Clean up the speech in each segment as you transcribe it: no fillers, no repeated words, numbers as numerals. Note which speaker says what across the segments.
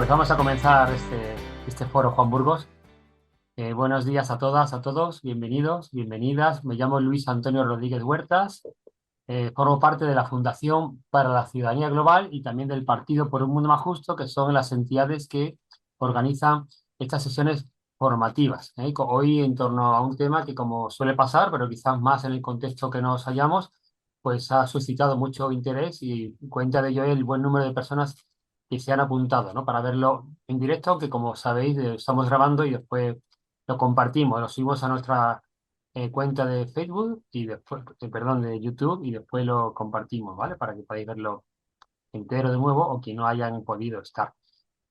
Speaker 1: Pues vamos a comenzar este foro Juan Burgos. Buenos días a todas, a todos, bienvenidos, bienvenidas. Me llamo Luis Antonio Rodríguez Huertas, formo parte de la Fundación para la Ciudadanía Global y también del Partido por un Mundo Más Justo, que son las entidades que organizan estas sesiones formativas. Hoy en torno a un tema que, como suele pasar, pero quizás más en el contexto que nos hallamos, pues ha suscitado mucho interés y cuenta de ello el buen número de personas que se han apuntado, ¿no? Para verlo en directo, aunque como sabéis, estamos grabando y después lo compartimos, lo subimos a nuestra cuenta de Facebook y después, perdón, de YouTube y después lo compartimos, ¿vale? Para que podáis verlo entero de nuevo o que no hayan podido estar.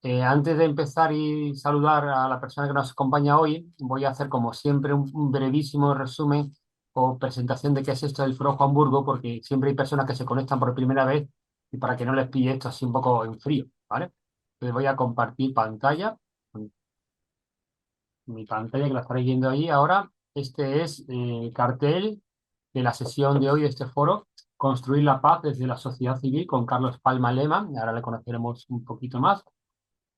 Speaker 1: Antes de empezar y saludar a la persona que nos acompaña hoy, voy a hacer como siempre un brevísimo resumen o presentación de qué es esto del Foro Juan Burgo, porque siempre hay personas que se conectan por primera vez y para que no les pille esto así un poco en frío, ¿vale? Entonces voy a compartir pantalla, mi pantalla que la estaréis viendo ahí ahora. Este es el cartel de la sesión de hoy de este foro, Construir la paz desde la sociedad civil, con Carlos Palma Lema. Ahora le conoceremos un poquito más.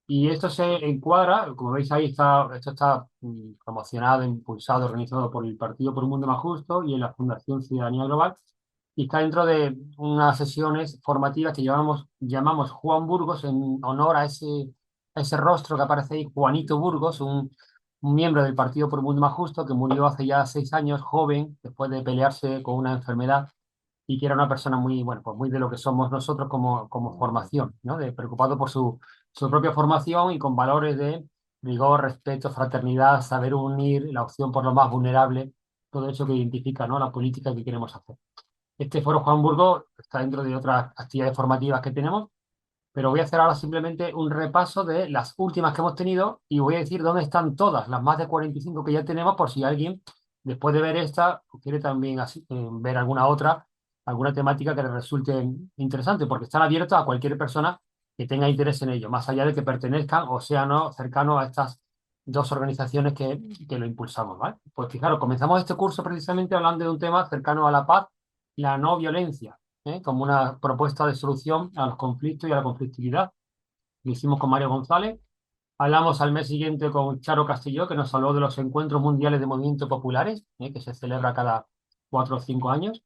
Speaker 1: Y esto se encuadra, como veis ahí, esto está promocionado, impulsado, organizado por el Partido por un Mundo Más Justo y en la Fundación Ciudadanía Global. Y está dentro de unas sesiones formativas que llamamos Juan Burgos, en honor a ese rostro que aparece ahí, Juanito Burgos, un miembro del Partido por un Mundo Más Justo que murió hace ya 6 años, joven, después de pelearse con una enfermedad y que era una persona muy, bueno, pues muy de lo que somos nosotros como formación, ¿no? Preocupado por su propia formación y con valores de rigor, respeto, fraternidad, saber unir, la opción por lo más vulnerable, todo eso que identifica, ¿no? La política que queremos hacer. Este foro Juan Burgo está dentro de otras actividades formativas que tenemos, pero voy a hacer ahora simplemente un repaso de las últimas que hemos tenido y voy a decir dónde están todas, las más de 45 que ya tenemos, por si alguien, después de ver esta, quiere también ver alguna otra, alguna temática que le resulte interesante, porque están abiertas a cualquier persona que tenga interés en ello, más allá de que pertenezcan o sean no cercanos a estas dos organizaciones que lo impulsamos, ¿vale? Pues fijaros, comenzamos este curso precisamente hablando de un tema cercano a la paz, la no violencia, como una propuesta de solución a los conflictos y a la conflictividad. Lo hicimos con Mario González. Hablamos al mes siguiente con Charo Castillo, que nos habló de los encuentros mundiales de movimientos populares, que se celebra cada 4 o 5 años.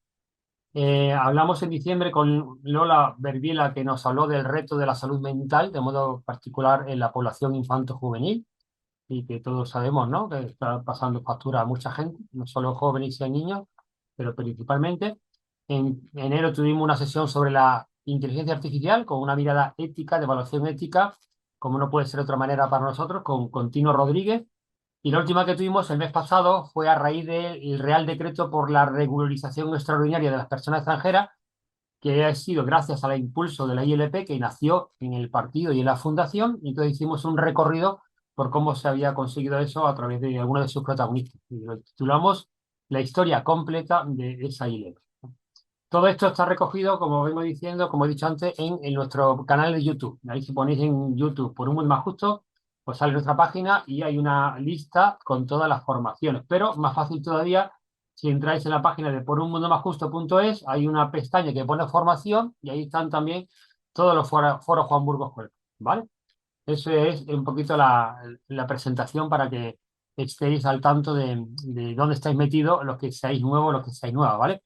Speaker 1: Hablamos en diciembre con Lola Berbiela, que nos habló del reto de la salud mental, de modo particular en la población infanto-juvenil, y que todos sabemos, ¿no? Que está pasando factura a mucha gente, no solo jóvenes y niños, pero principalmente. En enero tuvimos una sesión sobre la inteligencia artificial con una mirada ética, de evaluación ética, como no puede ser de otra manera para nosotros, con Tino Rodríguez. Y la última que tuvimos el mes pasado fue a raíz del Real Decreto por la regularización extraordinaria de las personas extranjeras, que ha sido gracias al impulso de la ILP, que nació en el partido y en la fundación, y entonces hicimos un recorrido por cómo se había conseguido eso a través de algunos de sus protagonistas. Y lo titulamos La historia completa de esa ILP. Todo esto está recogido, como vengo diciendo, como he dicho antes, en nuestro canal de YouTube. Ahí si ponéis en YouTube por un mundo más justo, pues sale nuestra página y hay una lista con todas las formaciones. Pero más fácil todavía, si entráis en la página de porunmundomasjusto.es, hay una pestaña que pone formación y ahí están también todos los foros Juan Burgos Cuerpo, ¿vale? Eso es un poquito la presentación para que estéis al tanto de dónde estáis metidos, los que seáis nuevos, los que seáis nuevas, ¿vale?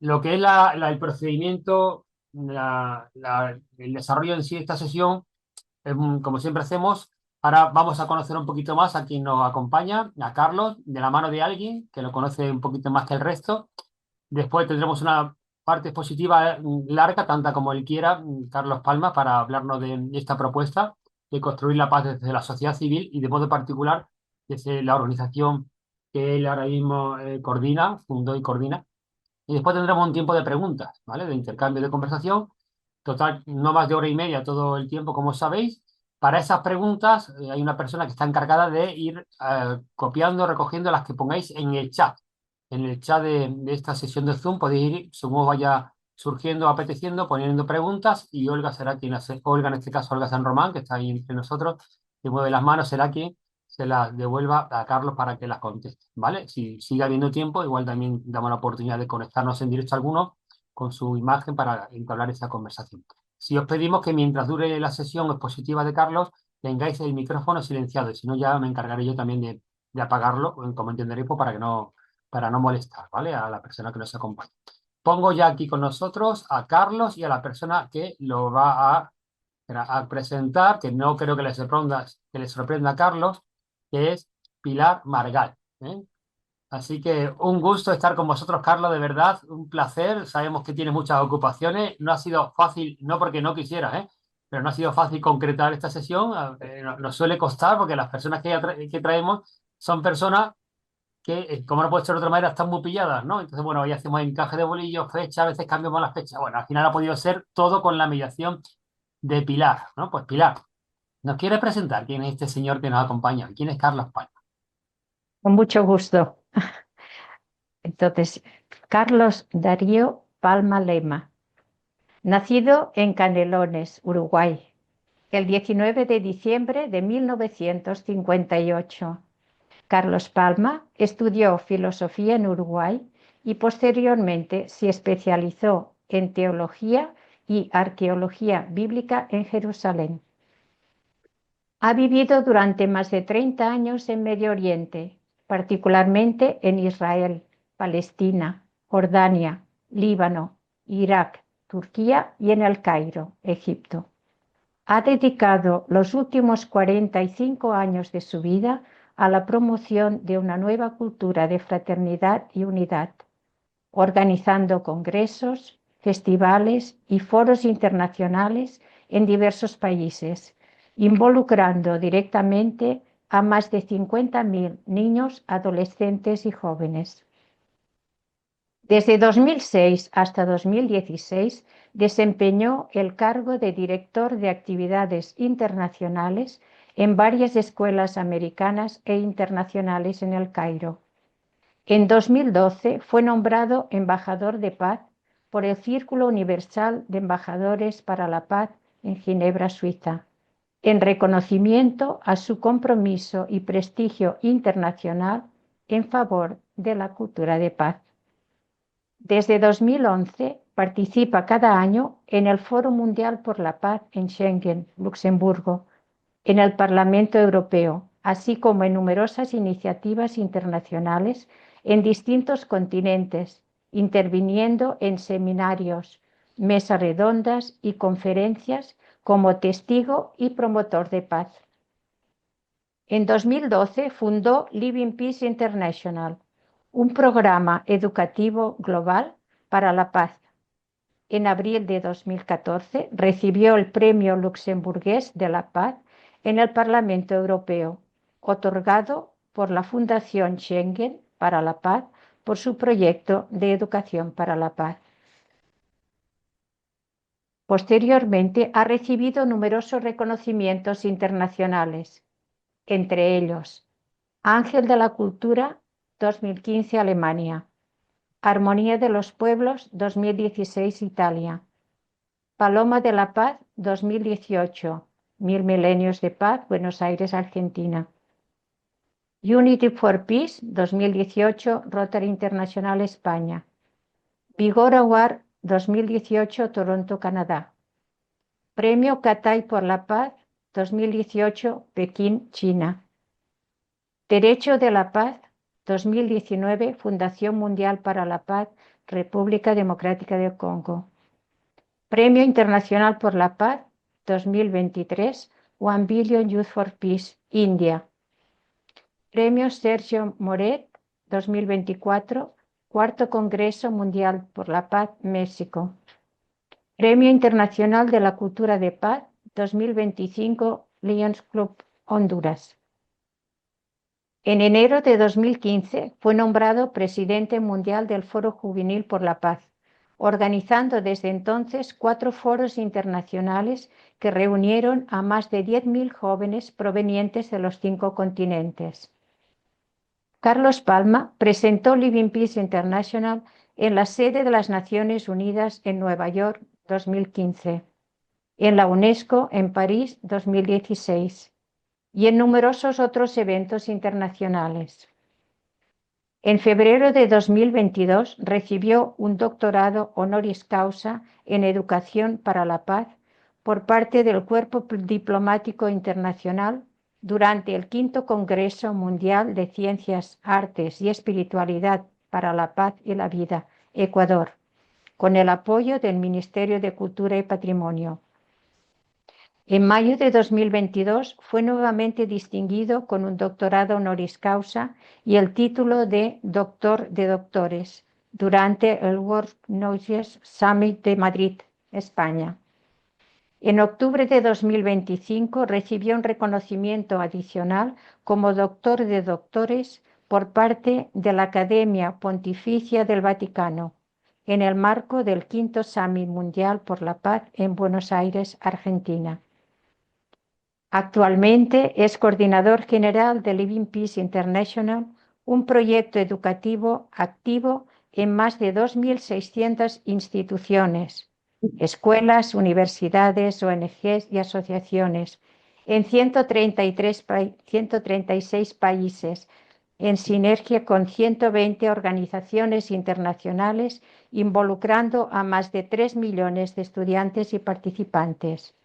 Speaker 1: Lo que es el procedimiento, el desarrollo en sí de esta sesión, como siempre hacemos, ahora vamos a conocer un poquito más a quien nos acompaña, a Carlos, de la mano de alguien que lo conoce un poquito más que el resto. Después tendremos una parte expositiva larga, tanta como él quiera, Carlos Palma, para hablarnos de esta propuesta de construir la paz desde la sociedad civil y de modo particular desde la organización que él ahora mismo coordina, fundó y coordina. Y después tendremos un tiempo de preguntas, ¿vale? De intercambio de conversación. Total, no más de hora y media todo el tiempo, como sabéis. Para esas preguntas hay una persona que está encargada de ir copiando, recogiendo las que pongáis en el chat. En el chat de esta sesión de Zoom podéis ir, según os vaya surgiendo, apeteciendo, poniendo preguntas y Olga será quien hace, Olga en este caso, Olga San Román, que está ahí entre nosotros, que mueve las manos, será quien se las devuelva a Carlos para que las conteste, ¿vale? Si sigue habiendo tiempo, igual también damos la oportunidad de conectarnos en directo a alguno con su imagen para entablar esa conversación. Si os pedimos que mientras dure la sesión expositiva de Carlos, tengáis el micrófono silenciado, y si no ya me encargaré yo también de apagarlo, como entenderéis, pues, para no molestar, ¿vale? A la persona que nos acompaña. Pongo ya aquí con nosotros a Carlos y a la persona que lo va a presentar, que no creo que le sorprenda a Carlos, que es Pilar Margal, ¿eh? Así que un gusto estar con vosotros, Carlos, de verdad, un placer. Sabemos que tienes muchas ocupaciones. No ha sido fácil, no porque no quisieras, ¿eh? Pero no ha sido fácil concretar esta sesión. Nos suele costar porque las personas que traemos son personas que, como no puede ser de otra manera, están muy pilladas, ¿no? Entonces, bueno, hoy hacemos encaje de bolillos, fecha, a veces cambiamos las fechas. Bueno, al final ha podido ser todo con la mediación de Pilar, ¿no? Pues Pilar, ¿nos quiere presentar quién es este señor que nos acompaña? ¿Quién es Carlos Palma?
Speaker 2: Con mucho gusto. Entonces, Carlos Darío Palma Lema, nacido en Canelones, Uruguay, el 19 de diciembre de 1958. Carlos Palma estudió filosofía en Uruguay y posteriormente se especializó en teología y arqueología bíblica en Jerusalén. Ha vivido durante más de 30 años en Medio Oriente, particularmente en Israel, Palestina, Jordania, Líbano, Irak, Turquía y en El Cairo, Egipto. Ha dedicado los últimos 45 años de su vida a la promoción de una nueva cultura de fraternidad y unidad, organizando congresos, festivales y foros internacionales en diversos países, involucrando directamente a más de 50.000 niños, adolescentes y jóvenes. Desde 2006 hasta 2016 desempeñó el cargo de director de actividades internacionales en varias escuelas americanas e internacionales en El Cairo. En 2012 fue nombrado embajador de paz por el Círculo Universal de Embajadores para la Paz en Ginebra, Suiza, en reconocimiento a su compromiso y prestigio internacional en favor de la cultura de paz. Desde 2011 participa cada año en el Foro Mundial por la Paz en Schengen, Luxemburgo, en el Parlamento Europeo, así como en numerosas iniciativas internacionales en distintos continentes, interviniendo en seminarios, mesas redondas y conferencias como testigo y promotor de paz. En 2012 fundó Living Peace International, un programa educativo global para la paz. En abril de 2014 recibió el Premio Luxemburgués de la Paz en el Parlamento Europeo, otorgado por la Fundación Schengen para la Paz por su proyecto de educación para la paz. Posteriormente ha recibido numerosos reconocimientos internacionales, entre ellos Ángel de la Cultura 2015 Alemania, Armonía de los Pueblos 2016 Italia, Paloma de la Paz 2018, Mil Milenios de Paz, Buenos Aires, Argentina. Unity for Peace 2018, Rotary Internacional, España. Vigor Award 2018, Toronto, Canadá. Premio Catay por la Paz 2018, Pekín, China. Derecho de la Paz 2019, Fundación Mundial para la Paz, República Democrática del Congo. Premio Internacional por la Paz 2023, One Billion Youth for Peace, India. Premio Sergio Moret 2024, Cuarto Congreso Mundial por la Paz, México. Premio Internacional de la Cultura de Paz 2025, Lions Club, Honduras. En enero de 2015 fue nombrado presidente mundial del Foro Juvenil por la Paz, organizando desde entonces 4 foros internacionales que reunieron a más de 10.000 jóvenes provenientes de los 5 continentes. Carlos Palma presentó Living Peace International en la sede de las Naciones Unidas en Nueva York 2015, en la UNESCO en París 2016 y en numerosos otros eventos internacionales. En febrero de 2022 recibió un doctorado honoris causa en Educación para la Paz por parte del Cuerpo Diplomático Internacional durante el V Congreso Mundial de Ciencias, Artes y Espiritualidad para la Paz y la Vida, Ecuador, con el apoyo del Ministerio de Cultura y Patrimonio. En mayo de 2022 fue nuevamente distinguido con un doctorado honoris causa y el título de Doctor de Doctores durante el World Knowledge Summit de Madrid, España. En octubre de 2025 recibió un reconocimiento adicional como Doctor de Doctores por parte de la Academia Pontificia del Vaticano, en el marco del V Summit Mundial por la Paz en Buenos Aires, Argentina. Actualmente es coordinador general de Living Peace International, un proyecto educativo activo en más de 2.600 instituciones, escuelas, universidades, ONGs y asociaciones, en 136 países, en sinergia con 120 organizaciones internacionales, involucrando a más de 3 millones de estudiantes y participantes.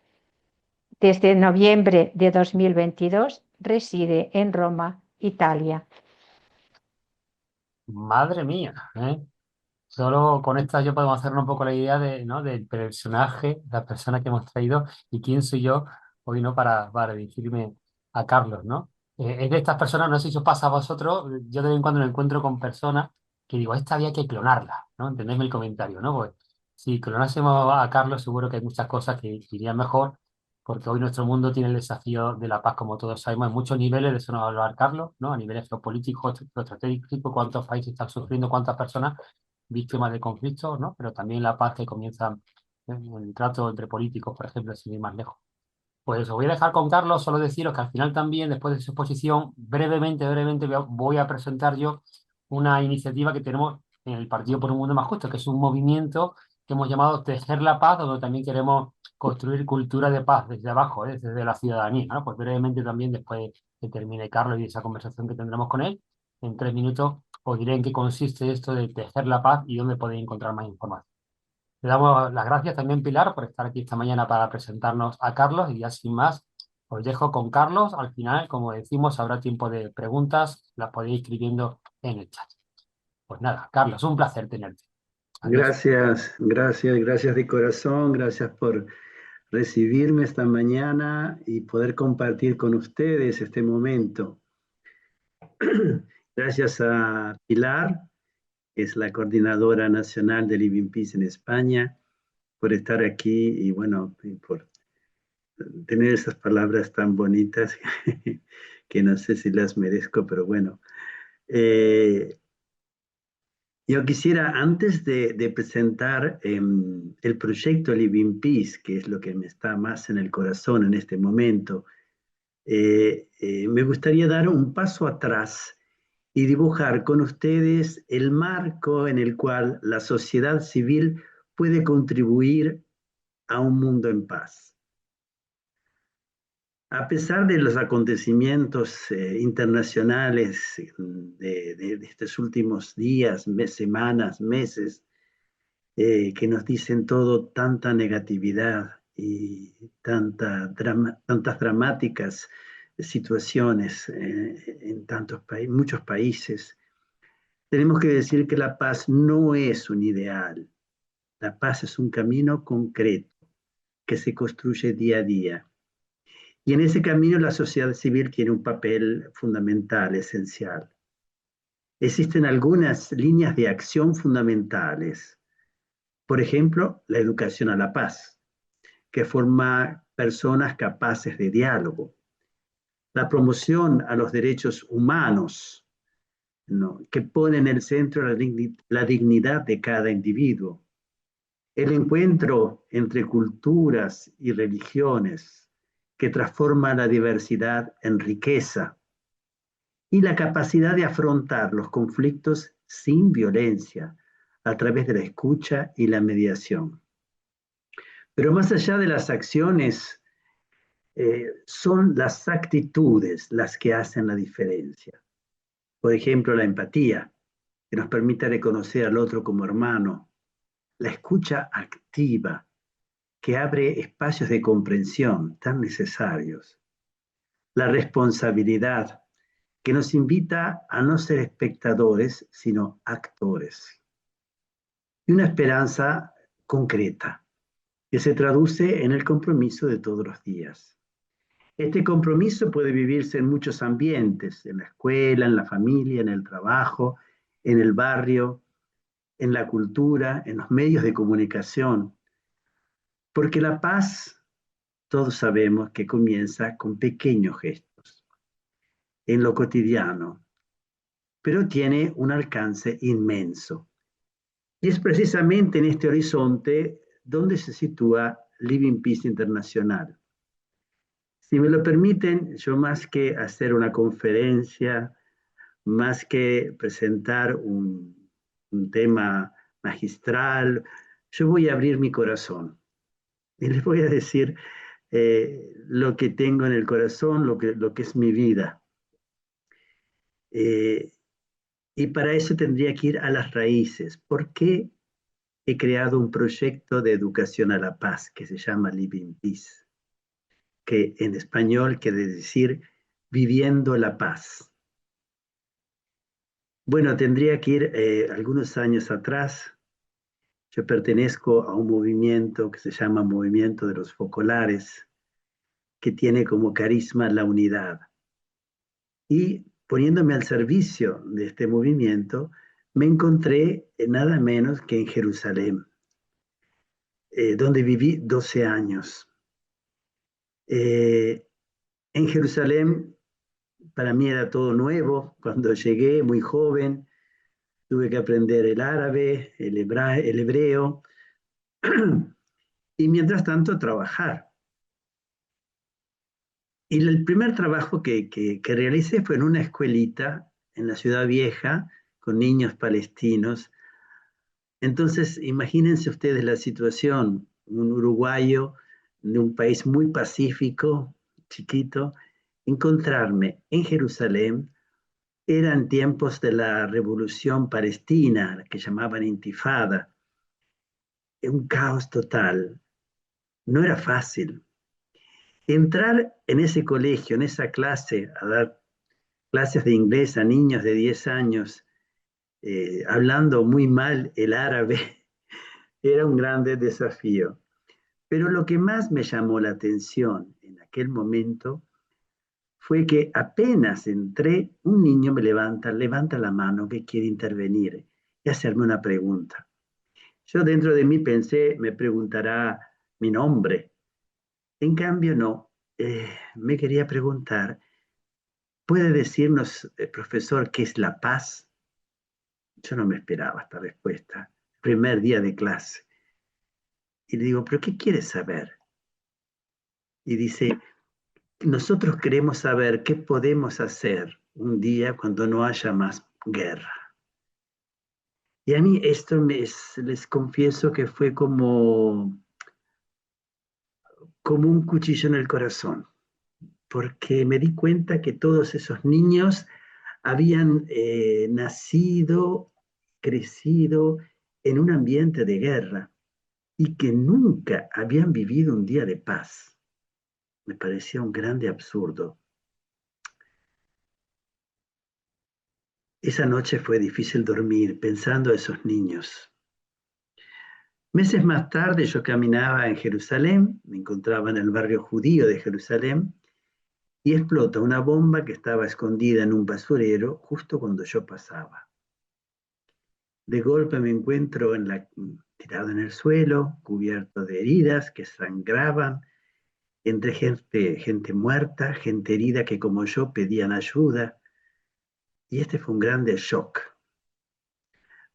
Speaker 2: Desde noviembre de 2022 reside en Roma, Italia.
Speaker 1: Madre mía, ¿eh? Solo con esta yo podemos hacernos un poco la idea de, ¿no? del personaje, la persona que hemos traído y quién soy yo hoy, ¿no? Para dirigirme a Carlos, ¿no? Es de estas personas, no sé si os pasa a vosotros, yo de vez en cuando me encuentro con personas que digo, esta había que clonarla, ¿no? Entendéis el comentario, ¿no? Pues si clonásemos a Carlos, seguro que hay muchas cosas que irían mejor, porque hoy nuestro mundo tiene el desafío de la paz, como todos sabemos, en muchos niveles, de eso nos va a hablar Carlos, ¿no? A niveles geopolíticos, geoestratégicos, cuántos países están sufriendo, cuántas personas víctimas de conflictos, ¿no? Pero también la paz que comienza en el trato entre políticos, por ejemplo, sin ir más lejos. Pues os voy a dejar con Carlos, solo deciros que al final también, después de su exposición, brevemente voy a presentar yo una iniciativa que tenemos en el Partido por un Mundo Más Justo, que es un movimiento que hemos llamado Tejer la Paz, donde también queremos construir cultura de paz desde abajo, desde la ciudadanía, ¿no? Pues brevemente también, después que termine Carlos y esa conversación que tendremos con él, en 3 minutos os diré en qué consiste esto de tejer la paz y dónde podéis encontrar más información. Le damos las gracias también, Pilar, por estar aquí esta mañana para presentarnos a Carlos y ya sin más, os dejo con Carlos. Al final, como decimos, habrá tiempo de preguntas, las podéis ir escribiendo en el chat. Pues nada, Carlos, un placer tenerte. Adiós.
Speaker 3: Gracias de corazón, gracias por recibirme esta mañana y poder compartir con ustedes este momento. Gracias a Pilar, que es la coordinadora nacional de Living Peace en España, por estar aquí y bueno, y por tener esas palabras tan bonitas que no sé si las merezco, pero bueno. Yo quisiera, antes de presentar el proyecto Living Peace, que es lo que me está más en el corazón en este momento, me gustaría dar un paso atrás y dibujar con ustedes el marco en el cual la sociedad civil puede contribuir a un mundo en paz. A pesar de los acontecimientos internacionales de estos últimos días, semanas, meses, que nos dicen todo, tanta negatividad y tantas dramáticas situaciones en muchos países, tenemos que decir que la paz no es un ideal. La paz es un camino concreto que se construye día a día. Y en ese camino la sociedad civil tiene un papel fundamental, esencial. Existen algunas líneas de acción fundamentales. Por ejemplo, la educación a la paz, que forma personas capaces de diálogo. La promoción a los derechos humanos, ¿no? Que pone en el centro la dignidad de cada individuo. El encuentro entre culturas y religiones, que transforma la diversidad en riqueza. Y la capacidad de afrontar los conflictos sin violencia, a través de la escucha y la mediación. Pero más allá de las acciones, son las actitudes las que hacen la diferencia. Por ejemplo, la empatía, que nos permite reconocer al otro como hermano. La escucha activa, que abre espacios de comprensión tan necesarios. La responsabilidad, que nos invita a no ser espectadores, sino actores. Y una esperanza concreta, que se traduce en el compromiso de todos los días. Este compromiso puede vivirse en muchos ambientes, en la escuela, en la familia, en el trabajo, en el barrio, en la cultura, en los medios de comunicación, porque la paz, todos sabemos que comienza con pequeños gestos, en lo cotidiano, pero tiene un alcance inmenso. Y es precisamente en este horizonte donde se sitúa Living Peace Internacional. Si me lo permiten, yo más que hacer una conferencia, más que presentar un tema magistral, yo voy a abrir mi corazón y les voy a decir lo que tengo en el corazón, lo que es mi vida. Y para eso tendría que ir a las raíces. ¿Por qué he creado un proyecto de educación a la paz que se llama Living Peace? Que en español quiere decir viviendo la paz. Bueno, tendría que ir algunos años atrás. Yo pertenezco a un movimiento que se llama Movimiento de los Focolares, que tiene como carisma la unidad. Y poniéndome al servicio de este movimiento, me encontré nada menos que en Jerusalén, donde viví 12 años. En Jerusalén, para mí era todo nuevo. Cuando llegué, muy joven, tuve que aprender el árabe, el hebreo, y mientras tanto trabajar. Y el primer trabajo que realicé fue en una escuelita en la Ciudad Vieja con niños palestinos. Entonces, imagínense ustedes la situación, un uruguayo de un país muy pacífico, chiquito, encontrarme en Jerusalén. Eran tiempos de la revolución palestina, que llamaban intifada, un caos total. No era fácil. Entrar en ese colegio, en esa clase, a dar clases de inglés a niños de 10 años, hablando muy mal el árabe, era un grande desafío. Pero lo que más me llamó la atención en aquel momento fue que apenas entré, un niño me levanta la mano que quiere intervenir y hacerme una pregunta. Yo dentro de mí pensé, me preguntará mi nombre. En cambio, no. Me quería preguntar, ¿puede decirnos, profesor, qué es la paz? Yo no me esperaba esta respuesta. Primer día de clase. Y le digo, ¿pero qué quieres saber? Y dice, nosotros queremos saber qué podemos hacer un día cuando no haya más guerra. Y a mí esto les confieso que fue como un cuchillo en el corazón, porque me di cuenta que todos esos niños habían nacido, crecido en un ambiente de guerra y que nunca habían vivido un día de paz. Me parecía un grande absurdo. Esa noche fue difícil dormir pensando a esos niños. Meses más tarde yo caminaba en Jerusalén, me encontraba en el barrio judío de Jerusalén, y explota una bomba que estaba escondida en un basurero justo cuando yo pasaba. De golpe me encuentro tirado en el suelo, cubierto de heridas que sangraban, entre gente muerta, gente herida que como yo pedían ayuda. Y este fue un grande shock.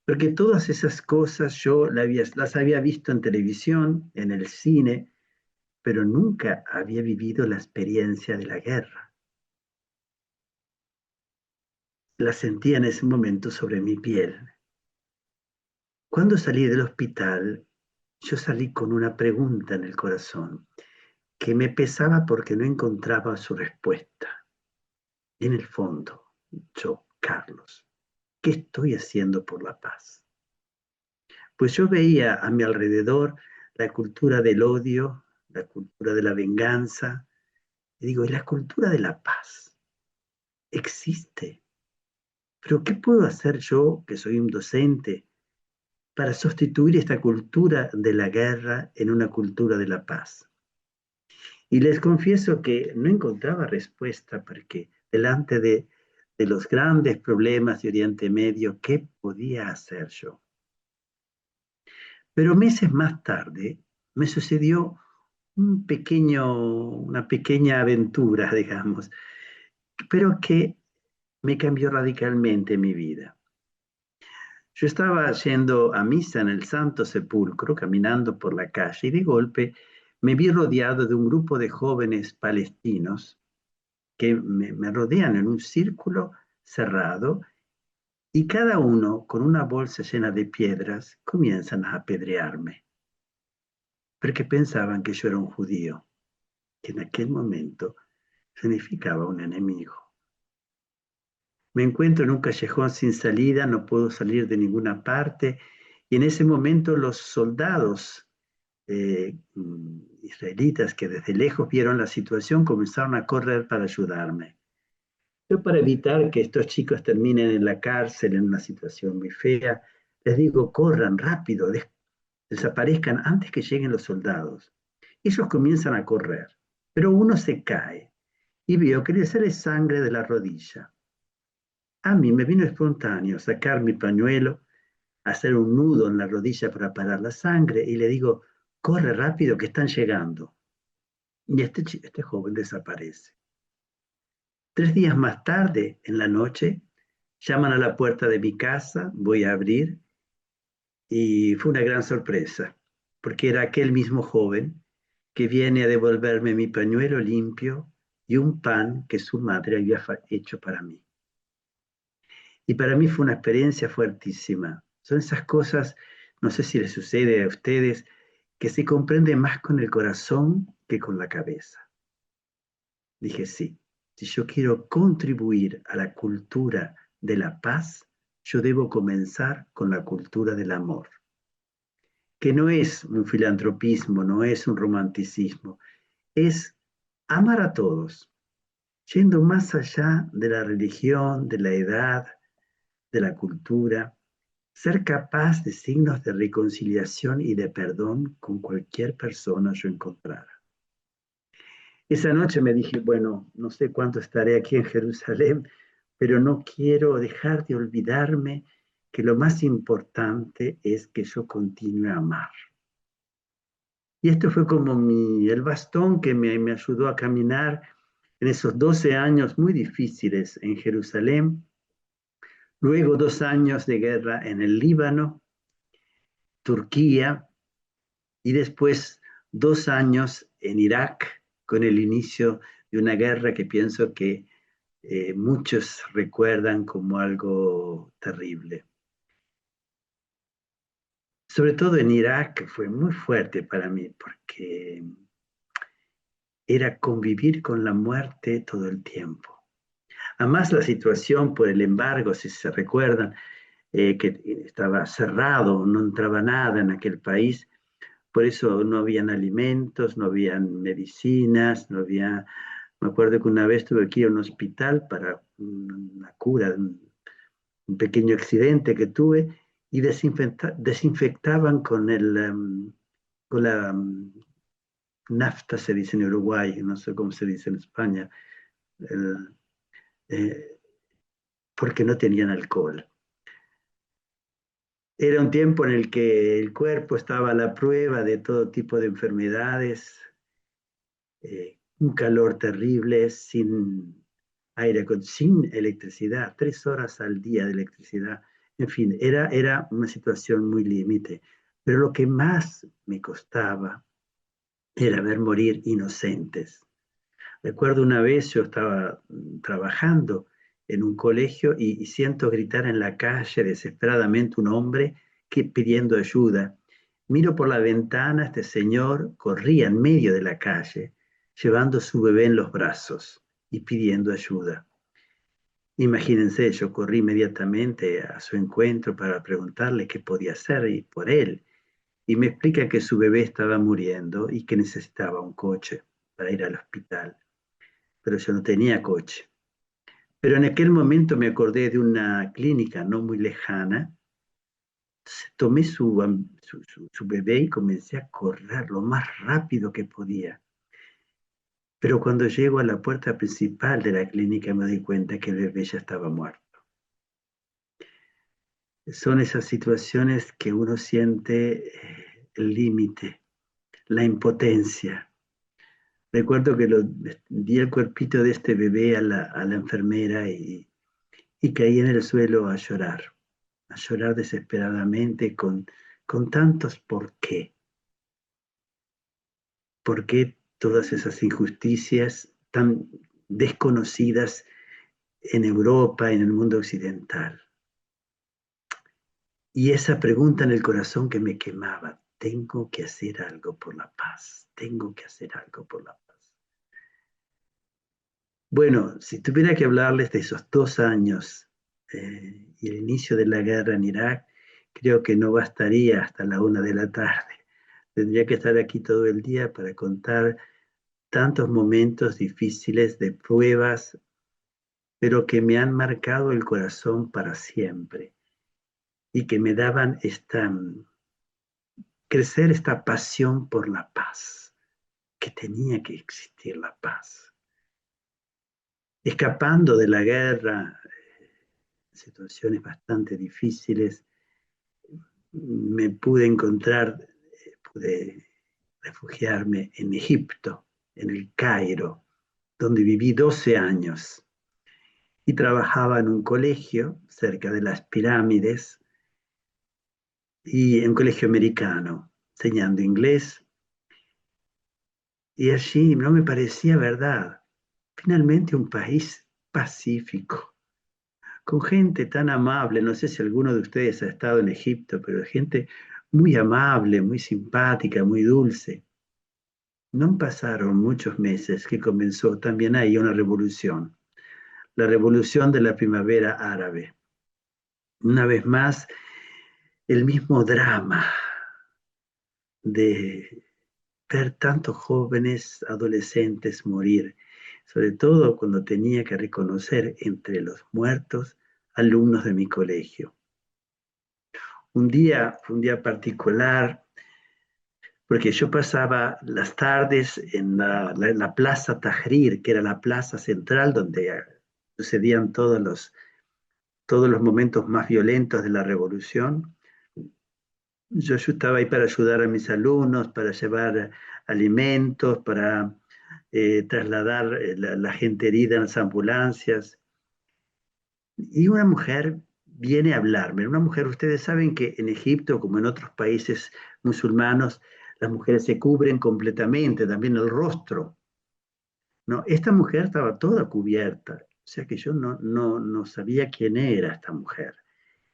Speaker 3: Porque todas esas cosas yo las había visto en televisión, en el cine, pero nunca había vivido la experiencia de la guerra. La sentía en ese momento sobre mi piel. Cuando salí del hospital, yo salí con una pregunta en el corazón que me pesaba porque no encontraba su respuesta. En el fondo, yo, Carlos, ¿qué estoy haciendo por la paz? Pues yo veía a mi alrededor la cultura del odio, la cultura de la venganza. Y digo, ¿y la cultura de la paz? ¿Existe? Pero ¿qué puedo hacer yo, que soy un docente, para sustituir esta cultura de la guerra en una cultura de la paz? Y les confieso que no encontraba respuesta porque delante de los grandes problemas de Oriente Medio, ¿qué podía hacer yo? Pero meses más tarde me sucedió una pequeña aventura, digamos, pero que me cambió radicalmente mi vida. Yo estaba yendo a misa en el Santo Sepulcro, caminando por la calle, y de golpe me vi rodeado de un grupo de jóvenes palestinos que me rodean en un círculo cerrado y cada uno con una bolsa llena de piedras comienzan a apedrearme, porque pensaban que yo era un judío, que en aquel momento significaba un enemigo. Me encuentro en un callejón sin salida, no puedo salir de ninguna parte, y en ese momento los soldados israelitas que desde lejos vieron la situación comenzaron a correr para ayudarme. Yo, para evitar que estos chicos terminen en la cárcel en una situación muy fea, les digo, corran rápido, desaparezcan antes que lleguen los soldados. Ellos comienzan a correr, pero uno se cae y veo que le sale sangre de la rodilla. A mí me vino espontáneo sacar mi pañuelo, hacer un nudo en la rodilla para parar la sangre y le digo, corre rápido que están llegando. Y este joven desaparece. 3 días más tarde, en la noche, llaman a la puerta de mi casa, voy a abrir y fue una gran sorpresa, porque era aquel mismo joven que viene a devolverme mi pañuelo limpio y un pan que su madre había hecho para mí. Y para mí fue una experiencia fuertísima. Son esas cosas, no sé si les sucede a ustedes, que se comprende más con el corazón que con la cabeza. Dije, sí, si yo quiero contribuir a la cultura de la paz, yo debo comenzar con la cultura del amor, que no es un filantropismo, no es un romanticismo, es amar a todos, yendo más allá de la religión, de la edad, de la cultura, ser capaz de signos de reconciliación y de perdón con cualquier persona yo encontrara. Esa noche me dije, bueno, no sé cuánto estaré aquí en Jerusalén, pero no quiero dejar de olvidarme que lo más importante es que yo continúe a amar. Y esto fue como el bastón que me ayudó a caminar en esos 12 años muy difíciles en Jerusalén, luego 2 años de guerra en el Líbano, Turquía, y después 2 años en Irak con el inicio de una guerra que pienso que muchos recuerdan como algo terrible. Sobre todo en Irak fue muy fuerte para mí porque era convivir con la muerte todo el tiempo. Además la situación por el embargo, si se recuerdan, que estaba cerrado, no entraba nada en aquel país, por eso no habían alimentos, no habían medicinas, no había... Me acuerdo que una vez tuve que ir a un hospital para una cura de un pequeño accidente que tuve y desinfectaban con la nafta, se dice en Uruguay, no sé cómo se dice en España, el, eh, porque no tenían alcohol. Era un tiempo en el que el cuerpo estaba a la prueba de todo tipo de enfermedades, un calor terrible, sin aire, sin electricidad, 3 horas al día de electricidad. En fin, era una situación muy límite. Pero lo que más me costaba era ver morir inocentes. Recuerdo una vez yo estaba trabajando en un colegio y siento gritar en la calle desesperadamente un hombre pidiendo ayuda. Miro por la ventana, este señor corría en medio de la calle, llevando su bebé en los brazos y pidiendo ayuda. Imagínense, yo corrí inmediatamente a su encuentro para preguntarle qué podía hacer y por él. y me explica que su bebé estaba muriendo y que necesitaba un coche para ir al hospital, pero yo no tenía coche. Pero en aquel momento me acordé de una clínica no muy lejana. Tomé su bebé y comencé a correr lo más rápido que podía. Pero cuando llego a la puerta principal de la clínica me doy cuenta que el bebé ya estaba muerto. Son esas situaciones que uno siente el límite, la impotencia. Recuerdo que di el cuerpito de este bebé a la enfermera y caí en el suelo a llorar desesperadamente con tantos por qué. ¿Por qué todas esas injusticias tan desconocidas en Europa, en el mundo occidental? Y esa pregunta en el corazón que me quemaba, tengo que hacer algo por la paz, tengo que hacer algo por la paz. Bueno, si tuviera que hablarles de esos 2 años y el inicio de la guerra en Irak, creo que no bastaría hasta la 1 de la tarde. Tendría que estar aquí todo el día para contar tantos momentos difíciles de pruebas, pero que me han marcado el corazón para siempre y que me daban crecer esta pasión por la paz, que tenía que existir la paz. Escapando de la guerra, situaciones bastante difíciles, me pude refugiarme en Egipto, en el Cairo, donde viví 12 años y trabajaba en un colegio cerca de las pirámides y en un colegio americano, enseñando inglés. Y allí no me parecía verdad. Finalmente un país pacífico, con gente tan amable. No sé si alguno de ustedes ha estado en Egipto, pero gente muy amable, muy simpática, muy dulce. No pasaron muchos meses que comenzó también ahí una revolución, la revolución de la primavera árabe. Una vez más, el mismo drama de ver tantos jóvenes, adolescentes morir, sobre todo cuando tenía que reconocer entre los muertos alumnos de mi colegio. Fue un día particular, porque yo pasaba las tardes en la Plaza Tahrir, que era la plaza central donde sucedían todos los momentos más violentos de la revolución. Yo estaba ahí para ayudar a mis alumnos, para llevar alimentos, para trasladar la gente herida en las ambulancias. Y una mujer viene a hablarme. Una mujer, ustedes saben que en Egipto, como en otros países musulmanos, las mujeres se cubren completamente, también el rostro. No, esta mujer estaba toda cubierta, o sea que yo no sabía quién era esta mujer.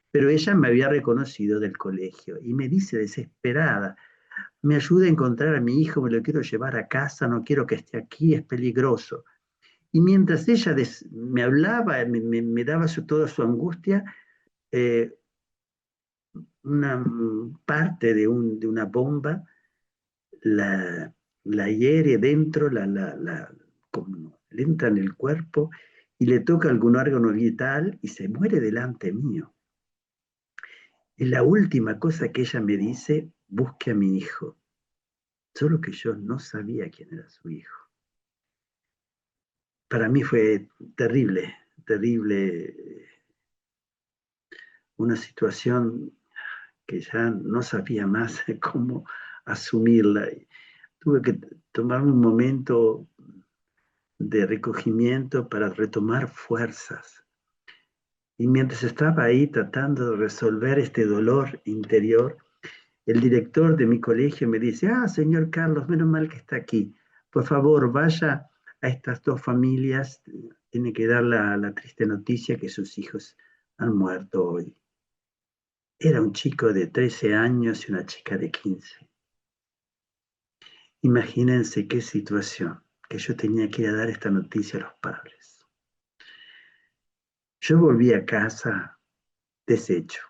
Speaker 3: Pero ella me había reconocido del colegio y me dice desesperada, me ayuda a encontrar a mi hijo, me lo quiero llevar a casa, no quiero que esté aquí, es peligroso. Y mientras ella me hablaba, me daba toda su angustia, eh, una parte de una bomba la, la hiere dentro, como, le entra en el cuerpo y le toca algún órgano vital y se muere delante mío. Y la última cosa que ella me dice, busque a mi hijo. Solo que yo no sabía quién era su hijo. Para mí fue terrible, terrible, una situación que ya no sabía más cómo asumirla. Tuve que tomarme un momento de recogimiento para retomar fuerzas. Y mientras estaba ahí tratando de resolver este dolor interior, el director de mi colegio me dice, señor Carlos, menos mal que está aquí. Por favor, vaya a estas 2 familias. Tiene que dar la triste noticia que sus hijos han muerto hoy. Era un chico de 13 años y una chica de 15. Imagínense qué situación, que yo tenía que ir a dar esta noticia a los padres. Yo volví a casa deshecho,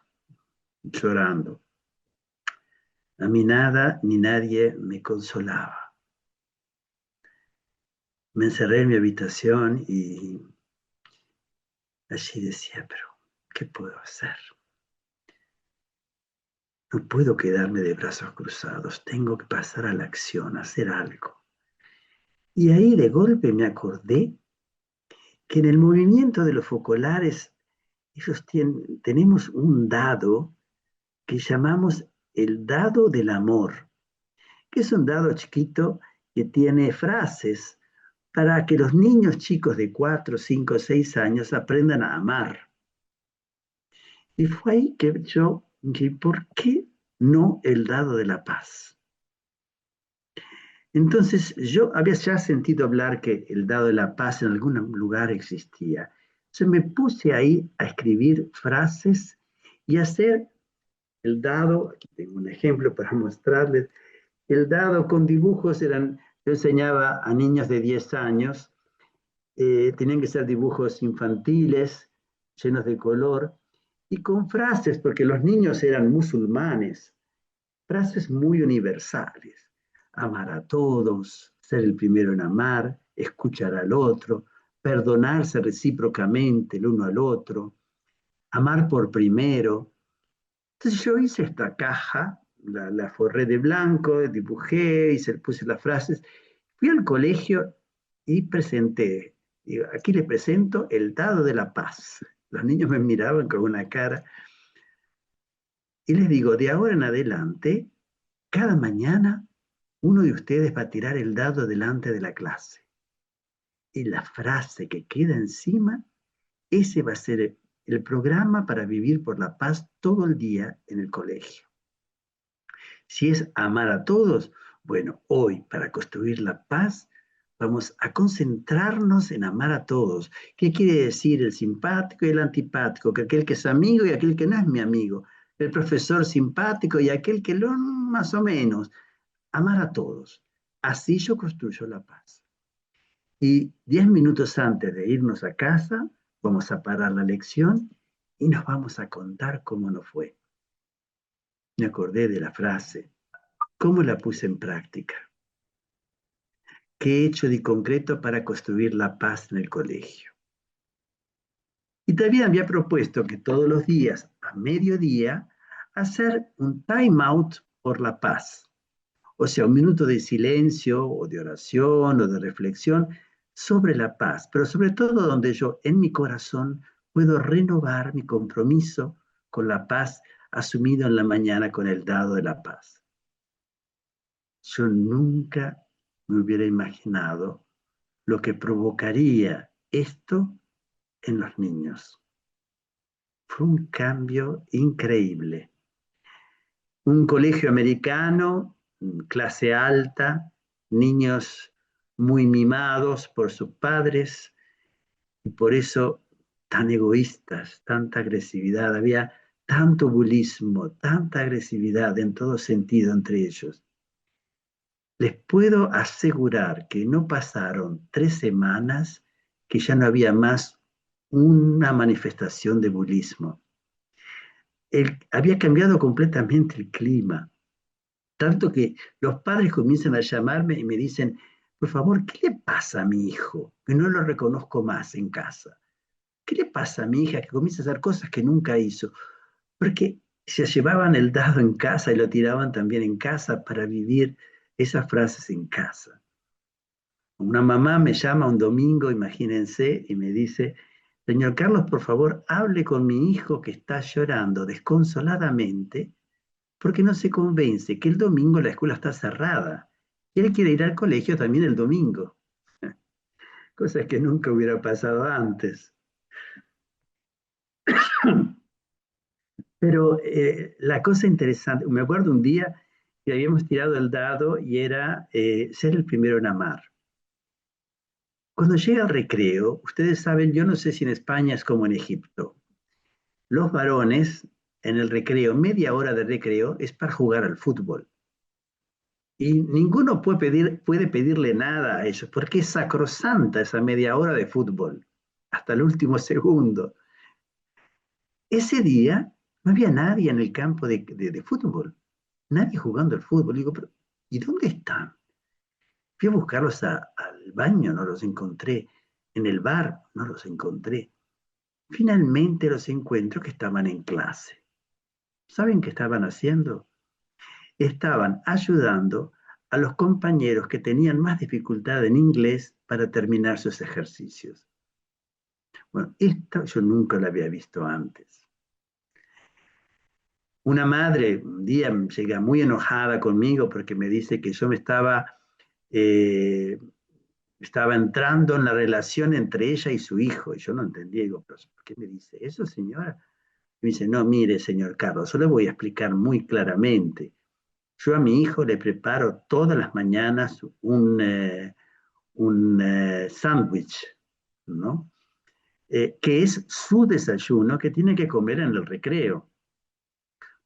Speaker 3: llorando. A mí nada ni nadie me consolaba. Me encerré en mi habitación y allí decía, pero ¿qué puedo hacer? No puedo quedarme de brazos cruzados, tengo que pasar a la acción, hacer algo. Y ahí de golpe me acordé que en el movimiento de los focolares, tenemos un dado que llamamos el dado del amor, que es un dado chiquito que tiene frases para que los niños chicos de 4, 5, 6 años aprendan a amar. Y fue ahí que yo dije, ¿por qué no el dado de la paz? Entonces yo había ya sentido hablar que el dado de la paz en algún lugar existía. Entonces me puse ahí a escribir frases y a hacer el dado, aquí tengo un ejemplo para mostrarles, el dado con dibujos eran, yo enseñaba a niños de 10 años, tenían que ser dibujos infantiles, llenos de color, y con frases, porque los niños eran musulmanes, frases muy universales. Amar a todos, ser el primero en amar, escuchar al otro, perdonarse recíprocamente el uno al otro, amar por primero. Entonces yo hice esta caja, la forré de blanco, dibujé, puse las frases, fui al colegio y presenté, digo, aquí les presento el dado de la paz. Los niños me miraban con una cara y les digo, de ahora en adelante, cada mañana uno de ustedes va a tirar el dado delante de la clase. Y la frase que queda encima, ese va a ser el programa para vivir por la paz todo el día en el colegio. Si es amar a todos, bueno, hoy para construir la paz vamos a concentrarnos en amar a todos. ¿Qué quiere decir el simpático y el antipático? Que aquel que es amigo y aquel que no es mi amigo. El profesor simpático y aquel que lo más o menos. Amar a todos. Así yo construyo la paz. Y 10 minutos antes de irnos a casa, vamos a parar la lección y nos vamos a contar cómo nos fue. Me acordé de la frase, cómo la puse en práctica, qué he hecho de concreto para construir la paz en el colegio. Y también había propuesto que todos los días, a mediodía, hacer un time out por la paz. O sea, un minuto de silencio o de oración o de reflexión sobre la paz, pero sobre todo donde yo en mi corazón puedo renovar mi compromiso con la paz asumido en la mañana con el dado de la paz. Yo nunca me hubiera imaginado lo que provocaría esto en los niños. Fue un cambio increíble. Un colegio americano, clase alta, niños muy mimados por sus padres y por eso tan egoístas, tanta agresividad. Había tanto bulismo, tanta agresividad en todo sentido entre ellos. Les puedo asegurar que no pasaron 3 semanas que ya no había más una manifestación de bulismo. Había cambiado completamente el clima, tanto que los padres comienzan a llamarme y me dicen, por favor, ¿qué le pasa a mi hijo? Que no lo reconozco más en casa. ¿Qué le pasa a mi hija que comienza a hacer cosas que nunca hizo? Porque se llevaban el dado en casa y lo tiraban también en casa para vivir esas frases en casa. Una mamá me llama un domingo, imagínense, y me dice, señor Carlos, por favor, hable con mi hijo que está llorando desconsoladamente porque no se convence que el domingo la escuela está cerrada y él quiere ir al colegio también el domingo. Cosas que nunca hubiera pasado antes. Pero la cosa interesante, me acuerdo un día que habíamos tirado el dado y era ser el primero en amar. Cuando llega el recreo, ustedes saben, yo no sé si en España es como en Egipto. Los varones en el recreo, media hora de recreo, es para jugar al fútbol. Y ninguno puede pedirle nada a ellos, porque es sacrosanta esa media hora de fútbol, hasta el último segundo. Ese día no había nadie en el campo de fútbol. nadie jugando al fútbol. Digo, pero ¿y dónde están? Fui a buscarlos al baño, no los encontré. En el bar, no los encontré. Finalmente los encuentro que estaban en clase. ¿Saben qué estaban haciendo? Estaban ayudando a los compañeros que tenían más dificultad en inglés para terminar sus ejercicios. Bueno, esto yo nunca lo había visto antes. Una madre un día llega muy enojada conmigo porque me dice que yo estaba entrando en la relación entre ella y su hijo. Y yo no entendía, digo, ¿pero por qué me dice eso, señora? Y me dice, no, mire, señor Carlos, yo le voy a explicar muy claramente. Yo a mi hijo le preparo todas las mañanas un sándwich, ¿no? Que es su desayuno que tiene que comer en el recreo.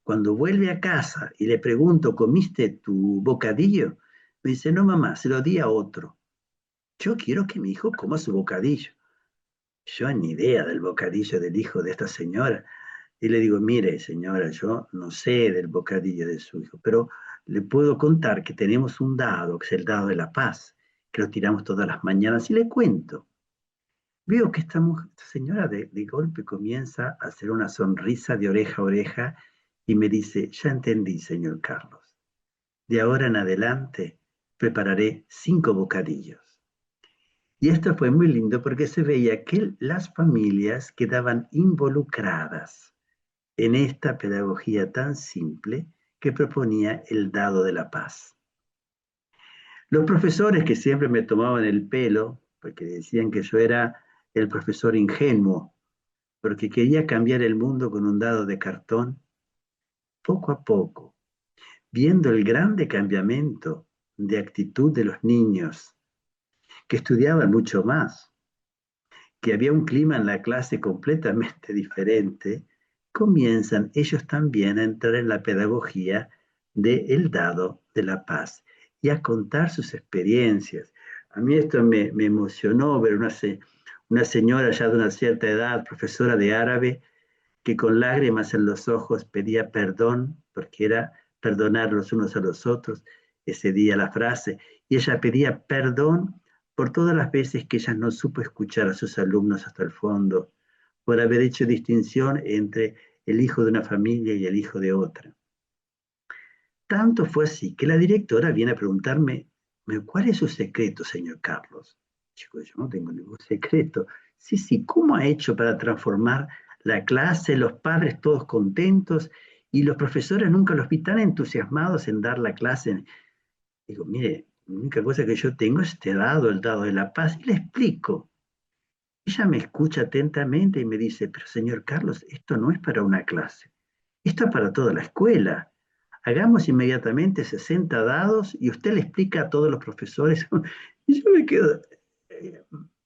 Speaker 3: Cuando vuelve a casa y le pregunto, ¿comiste tu bocadillo? Me dice, no, mamá, se lo di a otro. Yo quiero que mi hijo coma su bocadillo. Yo ni idea del bocadillo del hijo de esta señora. Y le digo, mire, señora, yo no sé del bocadillo de su hijo, pero le puedo contar que tenemos un dado, que es el dado de la paz, que lo tiramos todas las mañanas y le cuento. Veo que esta señora de golpe comienza a hacer una sonrisa de oreja a oreja y me dice, ya entendí, señor Carlos. De ahora en adelante prepararé 5 bocadillos. Y esto fue muy lindo porque se veía que las familias quedaban involucradas en esta pedagogía tan simple que proponía el dado de la paz. Los profesores que siempre me tomaban el pelo, porque decían que yo era el profesor ingenuo, porque quería cambiar el mundo con un dado de cartón, poco a poco, viendo el grande cambiamiento de actitud de los niños, que estudiaban mucho más, que había un clima en la clase completamente diferente, comienzan ellos también a entrar en la pedagogía del dado de la paz y a contar sus experiencias. A mí esto me emocionó ver una señora ya de una cierta edad, profesora de árabe, que con lágrimas en los ojos pedía perdón, porque era perdonar los unos a los otros, ese día la frase, y ella pedía perdón por todas las veces que ella no supo escuchar a sus alumnos hasta el fondo, por haber hecho distinción entre el hijo de una familia y el hijo de otra. Tanto fue así que la directora viene a preguntarme, ¿cuál es su secreto, señor Carlos? Chico, yo no tengo ningún secreto. Sí, sí, ¿cómo ha hecho para transformar la clase, los padres todos contentos y los profesores nunca los vi tan entusiasmados en dar la clase? Digo, mire, la única cosa que yo tengo es este dado, el dado de la paz, y le explico. Ella me escucha atentamente y me dice, pero señor Carlos, esto no es para una clase, esto es para toda la escuela. Hagamos inmediatamente 60 dados y usted le explica a todos los profesores. Y yo me quedo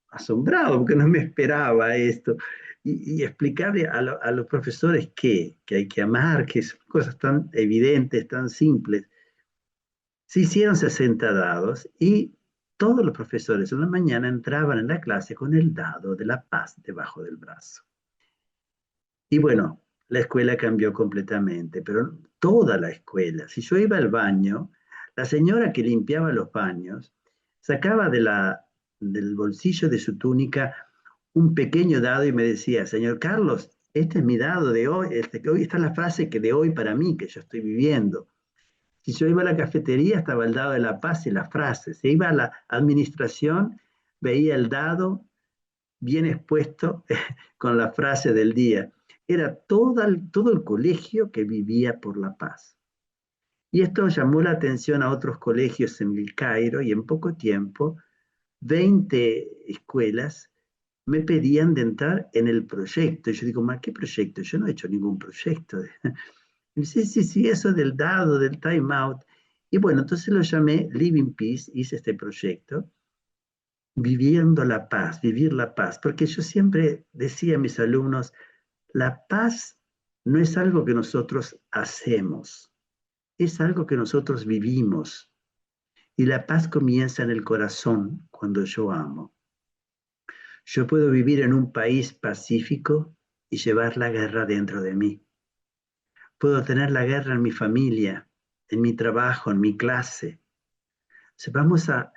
Speaker 3: asombrado porque no me esperaba esto. Y explicarle a los profesores que hay que amar, que son cosas tan evidentes, tan simples. Se hicieron 60 dados y todos los profesores en la mañana entraban en la clase con el dado de la paz debajo del brazo. Y bueno, la escuela cambió completamente, pero toda la escuela. Si yo iba al baño, la señora que limpiaba los baños sacaba del bolsillo de su túnica un pequeño dado y me decía, señor Carlos, este es mi dado de hoy, esta es la frase que de hoy para mí, que yo estoy viviendo. Si yo iba a la cafetería, estaba el dado de la paz y las frases. Si iba a la administración, veía el dado bien expuesto con la frase del día. Era todo el colegio que vivía por la paz. Y esto llamó la atención a otros colegios en el Cairo y en poco tiempo 20 escuelas me pedían de entrar en el proyecto. Y yo digo, ¿qué proyecto? Yo no he hecho ningún proyecto. Y dice, sí, eso del dado, del time out. Y bueno, entonces lo llamé Living Peace, hice este proyecto, viviendo la paz, vivir la paz, porque yo siempre decía a mis alumnos, la paz no es algo que nosotros hacemos, es algo que nosotros vivimos. Y la paz comienza en el corazón cuando yo amo. Yo puedo vivir en un país pacífico y llevar la guerra dentro de mí. Puedo tener la guerra en mi familia en mi trabajo, en mi clase. O sea, vamos a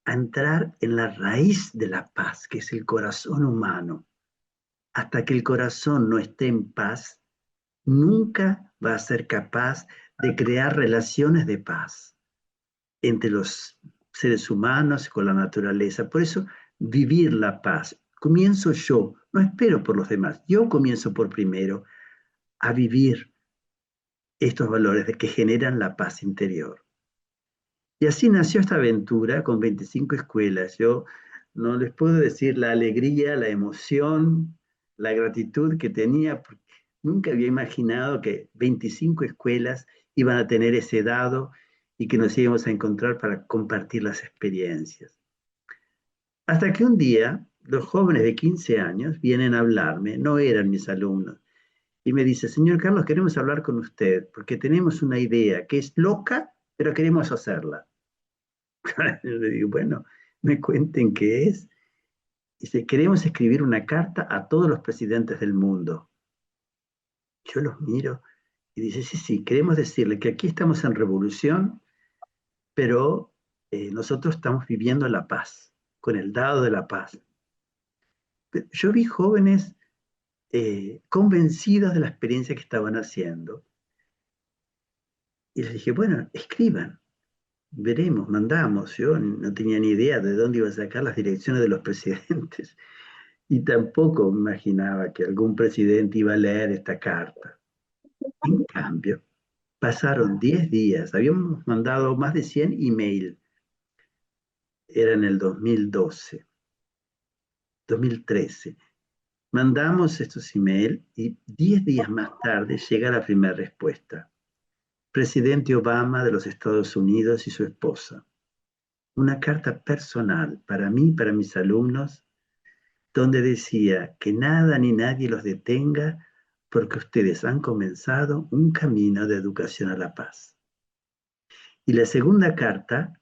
Speaker 3: entrar en la raíz de la paz, que es el corazón humano. Hasta que el corazón no esté en paz, nunca va a ser capaz de crear relaciones de paz entre los seres humanos y con la naturaleza. Por eso, vivir la paz. Comienzo yo, no espero por los demás. Yo comienzo por primero a vivir estos valores de que generan la paz interior. Y así nació esta aventura con 25 escuelas. Yo no les puedo decir la alegría, la emoción, la gratitud que tenía, porque nunca había imaginado que 25 escuelas iban a tener ese dado y que nos íbamos a encontrar para compartir las experiencias. Hasta que un día los jóvenes de 15 años vienen a hablarme, no eran mis alumnos, y me dice, señor Carlos, queremos hablar con usted porque tenemos una idea que es loca, pero queremos hacerla. Yo le digo, bueno, me cuenten qué es. Dice, queremos escribir una carta a todos los presidentes del mundo. Yo los miro y dice, sí, sí, queremos decirle que aquí estamos en revolución, pero nosotros estamos viviendo la paz, con el dado de la paz. Pero yo vi jóvenes convencidos de la experiencia que estaban haciendo. Y les dije, bueno, escriban, veremos, mandamos. Yo no tenía ni idea de dónde iba a sacar las direcciones de los presidentes. Y tampoco me imaginaba que algún presidente iba a leer esta carta. En cambio, pasaron 10 días, habíamos mandado más de 100 emails, era en el 2012, 2013. Mandamos estos emails y 10 días más tarde llega la primera respuesta. Presidente Obama de los Estados Unidos y su esposa. Una carta personal para mí, para mis alumnos, donde decía que nada ni nadie los detenga porque ustedes han comenzado un camino de educación a la paz. Y la segunda carta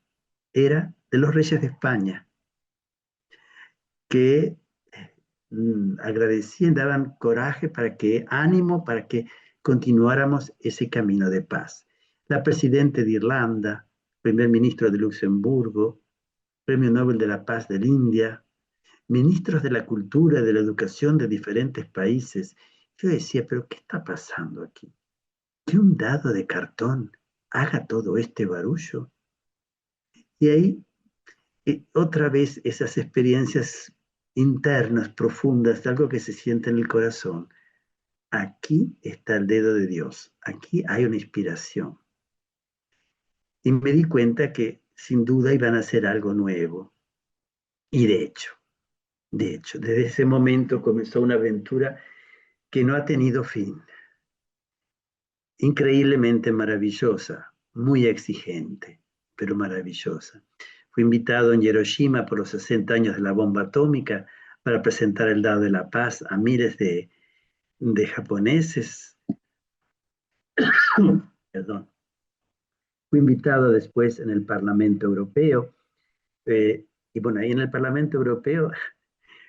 Speaker 3: era de los reyes de España, que agradecían, daban coraje para que, ánimo para que continuáramos ese camino de paz. La presidenta de Irlanda, primer ministro de Luxemburgo, Premio Nobel de la Paz de la India, ministros de la cultura, de la educación de diferentes países. Yo decía, pero ¿qué está pasando aquí? Que un dado de cartón haga todo este barullo. Y ahí, otra vez, esas experiencias internas, profundas, algo que se siente en el corazón. Aquí está el dedo de Dios. Aquí hay una inspiración. Y me di cuenta que sin duda iban a hacer algo nuevo. Y de hecho, desde ese momento comenzó una aventura que no ha tenido fin. Increíblemente maravillosa, muy exigente, pero maravillosa. Fui invitado en Hiroshima por los 60 años de la bomba atómica para presentar el dado de la paz a miles de japoneses. Perdón. Fui invitado después en el Parlamento Europeo. Y bueno, ahí en el Parlamento Europeo,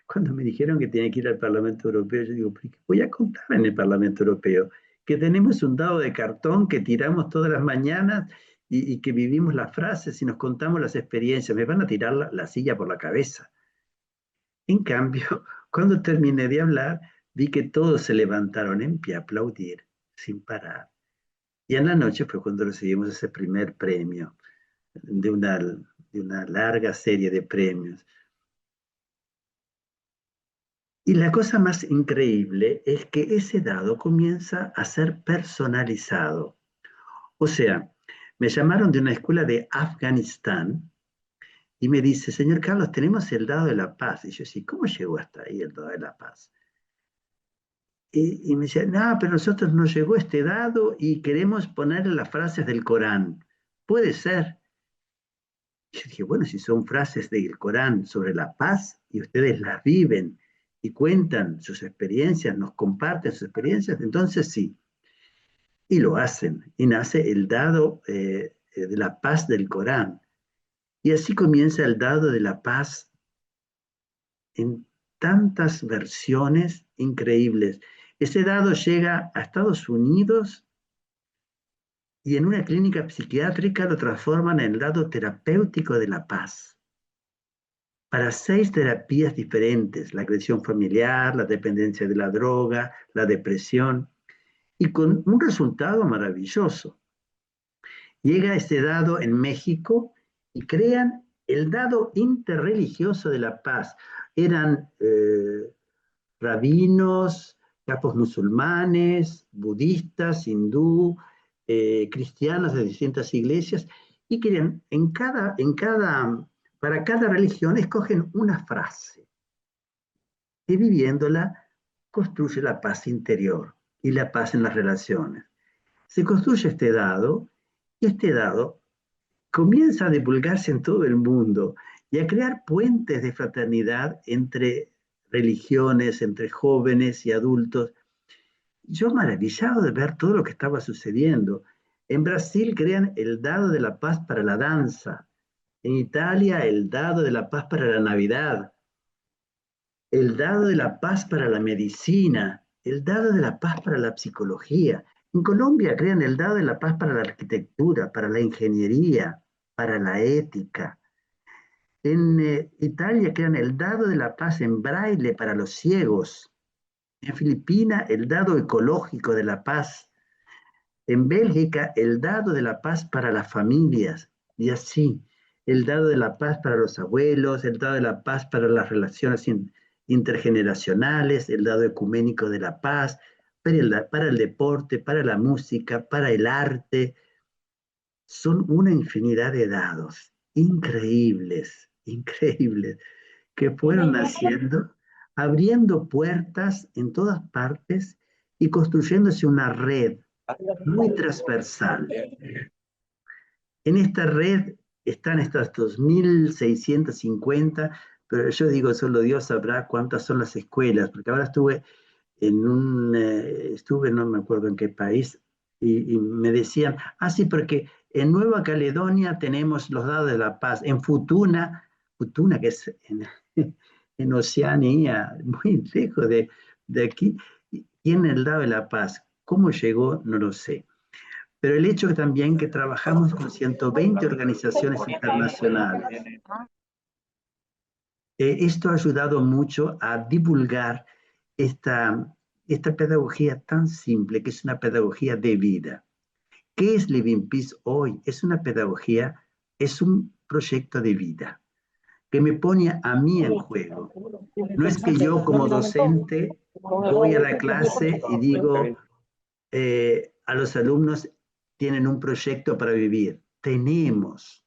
Speaker 3: cuando me dijeron que tenía que ir al Parlamento Europeo, yo digo, ¿qué voy a contar en el Parlamento Europeo? Que tenemos un dado de cartón que tiramos todas las mañanas y que vivimos las frases y nos contamos las experiencias. Me van a tirar la silla por la cabeza. En cambio, cuando terminé de hablar, vi que todos se levantaron en pie a aplaudir sin parar. Y en la noche fue cuando recibimos ese primer premio de una larga serie de premios. Y la cosa más increíble es que ese dado comienza a ser personalizado. O sea, me llamaron de una escuela de Afganistán y me dice, señor Carlos, tenemos el dado de la paz. Y yo, sí, ¿cómo llegó hasta ahí el dado de la paz? Y me decía, no, pero nosotros nos llegó este dado y queremos ponerle las frases del Corán. Puede ser. Y yo dije, bueno, si son frases del Corán sobre la paz y ustedes las viven y cuentan sus experiencias, nos comparten sus experiencias, entonces sí. Y lo hacen. Y nace el dado de la paz del Corán. Y así comienza el dado de la paz en tantas versiones increíbles. Ese dado llega a Estados Unidos y en una clínica psiquiátrica lo transforman en el lado terapéutico de la paz. Para 6 terapias diferentes, la agresión familiar, la dependencia de la droga, la depresión, y con un resultado maravilloso. Llega este dado en México y crean el dado interreligioso de la paz. Eran rabinos, capos musulmanes, budistas, hindú, cristianos de distintas iglesias, y querían, para cada religión escogen una frase, y viviéndola construye la paz interior y la paz en las relaciones. Se construye este dado, y este dado comienza a divulgarse en todo el mundo y a crear puentes de fraternidad entre religiones, entre jóvenes y adultos. Yo maravillado de ver todo lo que estaba sucediendo. En Brasil crean el dado de la paz para la danza. En Italia el dado de la paz para la Navidad. El dado de la paz para la medicina. El dado de la paz para la psicología. En Colombia crean el dado de la paz para la arquitectura, para la ingeniería, para la ética. En Italia crean el dado de la paz en braille para los ciegos. En Filipinas, el dado ecológico de la paz. En Bélgica, el dado de la paz para las familias. Y así, el dado de la paz para los abuelos, el dado de la paz para las relaciones intergeneracionales, el dado ecuménico de la paz, para el deporte, para la música, para el arte. Son una infinidad de dados increíbles, increíbles, que fueron naciendo, abriendo puertas en todas partes y construyéndose una red muy transversal. En esta red están estas 2.650, pero yo digo, solo Dios sabrá cuántas son las escuelas, porque ahora estuve, no me acuerdo en qué país, y me decían, sí, porque en Nueva Caledonia tenemos los dados de la paz, en Futuna que es en Oceanía, muy lejos de aquí, tiene el dado de la paz. ¿Cómo llegó? No lo sé. Pero el hecho también que trabajamos con 120 organizaciones internacionales, esto ha ayudado mucho a divulgar esta pedagogía tan simple, que es una pedagogía de vida. ¿Qué es Living Peace hoy? Es una pedagogía, es un proyecto de vida que me pone a mí en juego. No es que yo como docente voy a la clase y digo a los alumnos, tienen un proyecto para vivir. Tenemos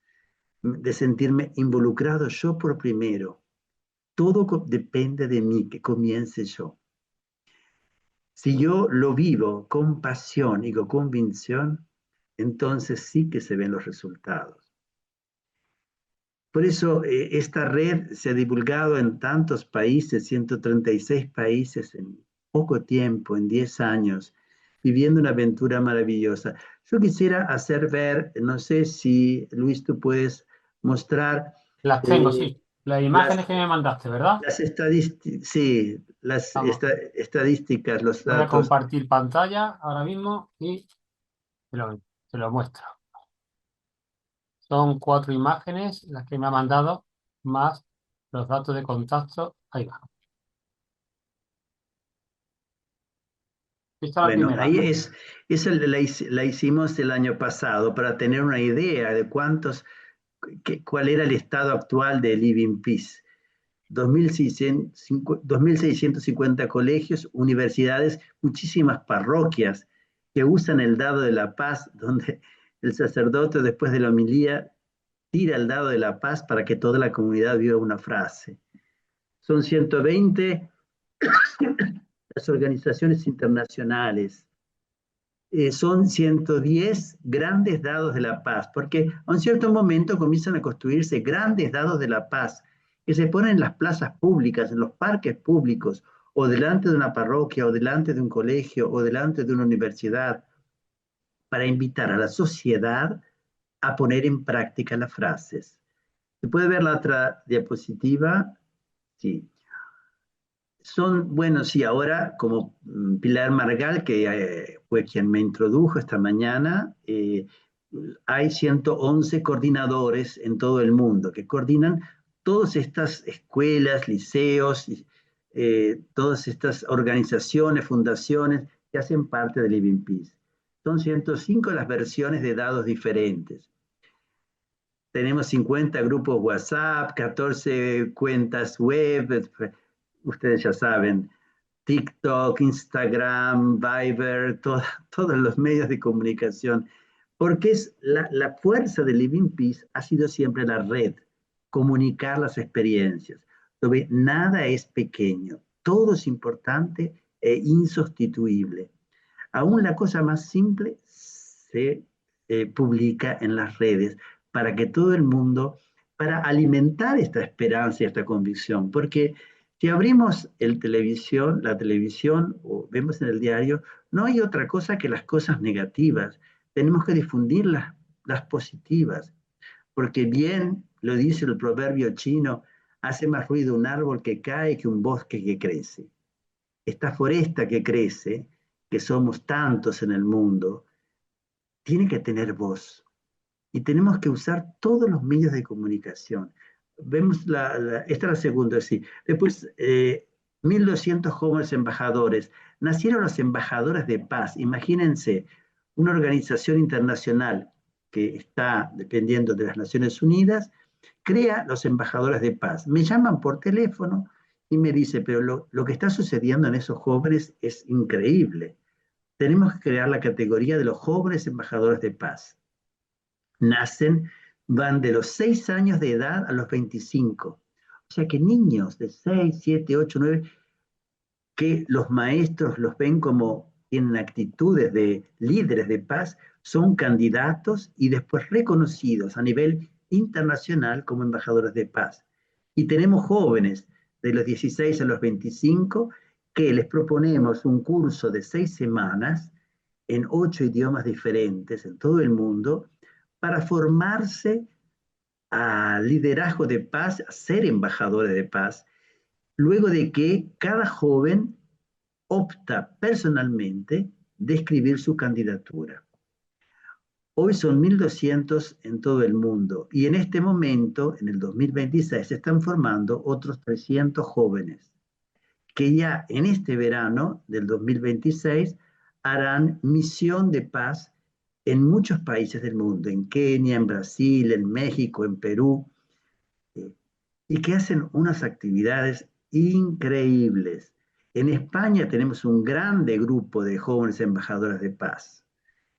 Speaker 3: de sentirme involucrado yo por primero. Todo depende de mí, que comience yo. Si yo lo vivo con pasión y con convicción, entonces sí que se ven los resultados. Por eso esta red se ha divulgado en tantos países, 136 países en poco tiempo, en 10 años, viviendo una aventura maravillosa. Yo quisiera hacer ver, no sé si Luis tú puedes mostrar
Speaker 1: Las tengo, sí. Las imágenes
Speaker 3: las,
Speaker 1: que me mandaste, ¿verdad?
Speaker 3: las estadísticas, sí, las
Speaker 1: Vamos.
Speaker 3: estadísticas, los
Speaker 1: Voy a
Speaker 3: datos.
Speaker 1: compartir pantalla ahora mismo y te lo muestro. Son 4 imágenes las que me ha mandado, más los datos de contacto. Ahí va. Esta es la
Speaker 3: Bueno,
Speaker 1: primera.
Speaker 3: ahí esa la hicimos el año pasado para tener una idea de cuál era el estado actual de Living Peace. 2.650 colegios, universidades, muchísimas parroquias que usan el dado de la paz, donde el sacerdote después de la homilía tira el dado de la paz para que toda la comunidad viva una frase. Son 120 las organizaciones internacionales. Son 110 grandes dados de la paz, porque a un cierto momento comienzan a construirse grandes dados de la paz que se ponen en las plazas públicas, en los parques públicos, o delante de una parroquia, o delante de un colegio, o delante de una universidad, para invitar a la sociedad a poner en práctica las frases. ¿Se puede ver la otra diapositiva? Sí. Bueno, sí, ahora como Pilar Margal, que fue quien me introdujo esta mañana, hay 111 coordinadores en todo el mundo que coordinan todas estas escuelas, liceos, todas estas organizaciones, fundaciones que hacen parte de Living Peace. Son 105 las versiones de dados diferentes. Tenemos 50 grupos WhatsApp, 14 cuentas web, ustedes ya saben, TikTok, Instagram, Viber, todos los medios de comunicación, porque es la fuerza de Living Peace ha sido siempre la red, comunicar las experiencias, donde nada es pequeño, todo es importante e insustituible. Aún la cosa más simple se publica en las redes para que todo el mundo, para alimentar esta esperanza y esta convicción, porque si abrimos la televisión o vemos en el diario, no hay otra cosa que las cosas negativas. Tenemos que difundir las positivas, porque bien lo dice el proverbio chino, hace más ruido un árbol que cae que un bosque que crece. Esta foresta que crece, que somos tantos en el mundo, tiene que tener voz. Y tenemos que usar todos los medios de comunicación. Vemos esta es la segunda, sí. Después, 1.200 jóvenes embajadores. Nacieron los embajadores de paz. Imagínense, una organización internacional que está dependiendo de las Naciones Unidas, crea los embajadores de paz. Me llaman por teléfono y me dice, pero lo que está sucediendo en esos jóvenes es increíble. Tenemos que crear la categoría de los jóvenes embajadores de paz. Nacen, van de los 6 años de edad a los 25. O sea que niños de 6, 7, 8, 9, que los maestros los ven como tienen actitudes de líderes de paz, son candidatos y después reconocidos a nivel internacional como embajadores de paz. Y tenemos jóvenes de los 16 a los 25 que les proponemos un curso de 6 semanas en 8 idiomas diferentes en todo el mundo para formarse a liderazgo de paz, a ser embajadores de paz, luego de que cada joven opta personalmente de escribir su candidatura. Hoy son 1.200 en todo el mundo y en este momento, en el 2026, se están formando otros 300 jóvenes que ya en este verano del 2026 harán misión de paz en muchos países del mundo, en Kenia, en Brasil, en México, en Perú, y que hacen unas actividades increíbles. En España tenemos un grande grupo de jóvenes embajadoras de paz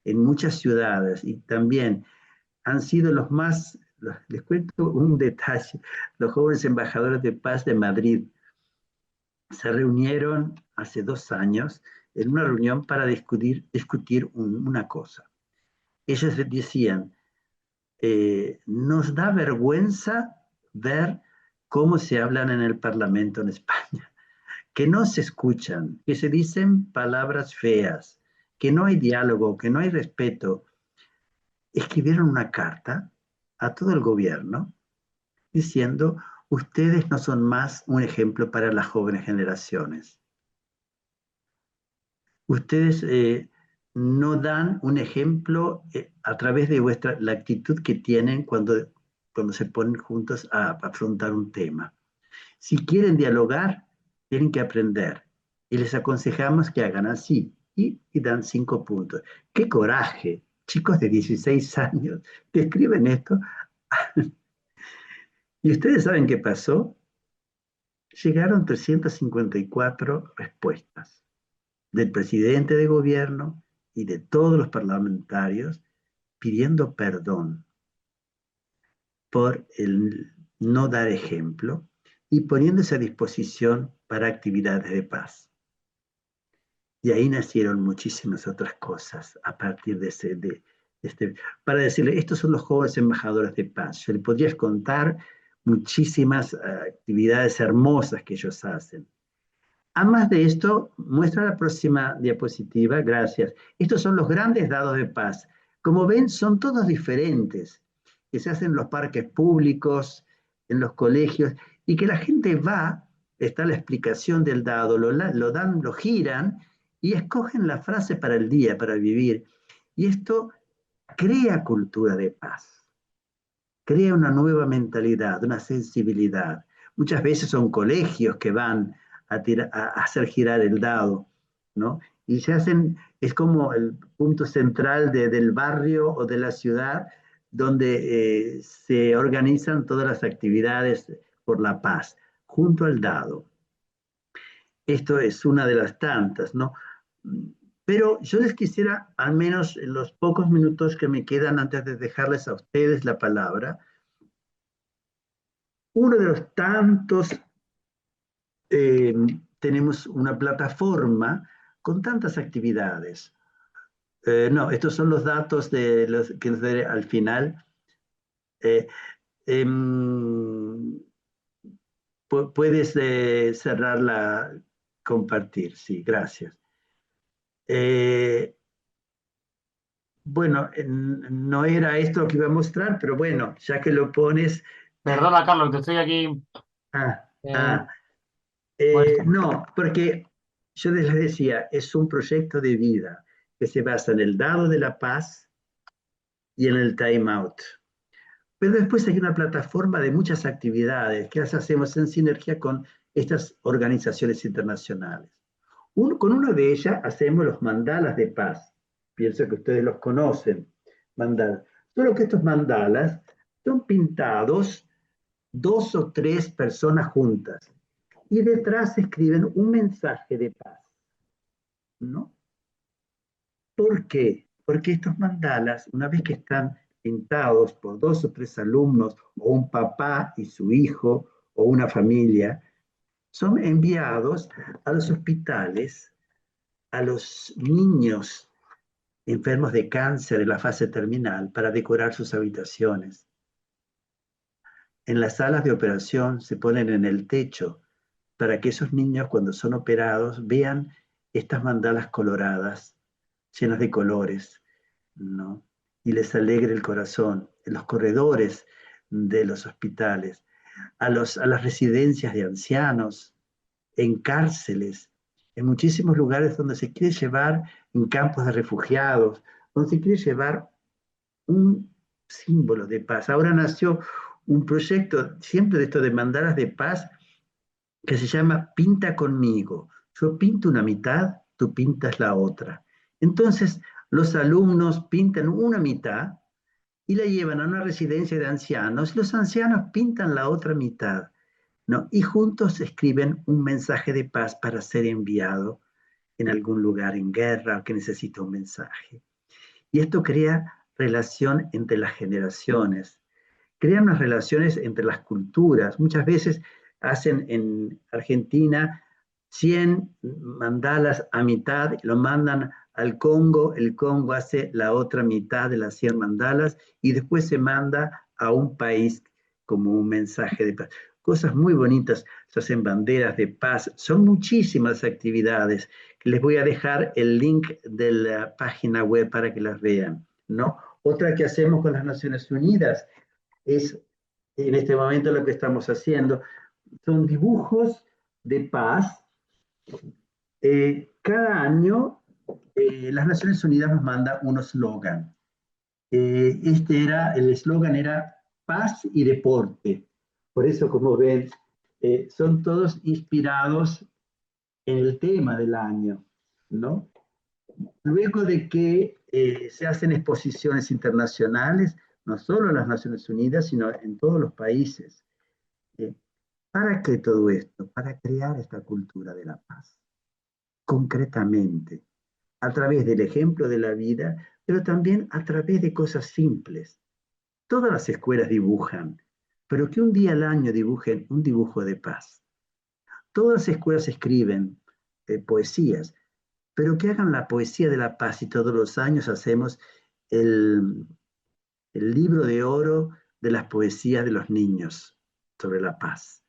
Speaker 3: en muchas ciudades y también han sido los más, les cuento un detalle, los jóvenes embajadores de paz de Madrid se reunieron hace 2 años en una reunión para discutir una cosa. Ellos decían, nos da vergüenza ver cómo se hablan en el Parlamento en España, que no se escuchan, que se dicen palabras feas, que no hay diálogo, que no hay respeto. Escribieron una carta a todo el gobierno diciendo, ustedes no son más un ejemplo para las jóvenes generaciones. Ustedes no dan un ejemplo a través de la actitud que tienen cuando se ponen juntos a afrontar un tema. Si quieren dialogar, tienen que aprender. Y les aconsejamos que hagan así. Y dan 5 puntos. ¡Qué coraje! Chicos de 16 años que escriben esto. ¿Y ustedes saben qué pasó? Llegaron 354 respuestas del presidente de gobierno y de todos los parlamentarios pidiendo perdón por el no dar ejemplo y poniéndose a disposición para actividades de paz. Y ahí nacieron muchísimas otras cosas a partir de para decirle, estos son los jóvenes embajadores de paz. Yo le podría contar muchísimas actividades hermosas que ellos hacen. Además de esto, muestra la próxima diapositiva, gracias. Estos son los grandes dados de paz. Como ven, son todos diferentes, que se hacen en los parques públicos, en los colegios, y que la gente va está la explicación del dado, lo giran y escogen la frase para el día, para vivir. Y esto crea cultura de paz, crea una nueva mentalidad, una sensibilidad. Muchas veces son colegios que van a hacer girar el dado, ¿no? Y se hacen, es como el punto central del barrio o de la ciudad donde se organizan todas las actividades por la paz, junto al dado. Esto es una de las tantas, ¿no? Pero yo les quisiera, al menos en los pocos minutos que me quedan antes de dejarles a ustedes la palabra, uno de los tantos, eh, tenemos una plataforma con tantas actividades. No, estos son los datos que les daré al final. Eh, em, puedes cerrarla, compartir, sí, gracias. Eh, bueno, no era esto lo que iba a mostrar, pero bueno, ya que lo pones.
Speaker 1: Perdona, Carlos, que estoy aquí.
Speaker 3: Ah,
Speaker 1: eh,
Speaker 3: ah,
Speaker 1: Muestra.
Speaker 3: no, porque yo les decía, es un proyecto de vida que se basa en el dado de la paz y en el time out. Pero después hay una plataforma de muchas actividades que las hacemos en sinergia con estas organizaciones internacionales. Con una de ellas hacemos los mandalas de paz. Pienso que ustedes los conocen, mandalas. Solo que estos mandalas son pintados 2 o 3 personas juntas y detrás escriben un mensaje de paz, ¿no? ¿Por qué? Porque estos mandalas, una vez que están pintados por 2 o 3 alumnos, o un papá y su hijo, o una familia, son enviados a los hospitales, a los niños enfermos de cáncer en la fase terminal para decorar sus habitaciones. En las salas de operación se ponen en el techo para que esos niños cuando son operados vean estas mandalas coloradas, llenas de colores, ¿no? Y les alegre el corazón. En los corredores de los hospitales, a las residencias de ancianos, en cárceles, en muchísimos lugares donde se quiere llevar, en campos de refugiados, donde se quiere llevar un símbolo de paz. Ahora nació un proyecto siempre de esto de mandalas de paz que se llama Pinta conmigo. Yo pinto una mitad, tú pintas la otra. Entonces, los alumnos pintan una mitad y la llevan a una residencia de ancianos. Los ancianos pintan la otra mitad, ¿no? Y juntos escriben un mensaje de paz para ser enviado en algún lugar en guerra que necesita un mensaje. Y esto crea relación entre las generaciones, crea unas relaciones entre las culturas. Muchas veces hacen en Argentina 100 mandalas a mitad, lo mandan al Congo, el Congo hace la otra mitad de las 100 mandalas y después se manda a un país como un mensaje de paz. Cosas muy bonitas, se hacen banderas de paz, son muchísimas actividades. Les voy a dejar el link de la página web para que las vean, ¿no? Otra que hacemos con las Naciones Unidas es en este momento lo que estamos haciendo. Son dibujos de paz. Cada año las Naciones Unidas nos manda un eslogan. El eslogan era paz y deporte. Por eso, como ven, son todos inspirados en el tema del año, ¿no? Luego de que se hacen exposiciones internacionales, no solo en las Naciones Unidas, sino en todos los países. Eh, ¿Para qué todo esto? Para crear esta cultura de la paz, concretamente, a través del ejemplo de la vida, pero también a través de cosas simples. Todas las escuelas dibujan, pero que un día al año dibujen un dibujo de paz. Todas las escuelas escriben poesías, pero que hagan la poesía de la paz y todos los años hacemos el, el libro de oro de las poesías de los niños sobre la paz.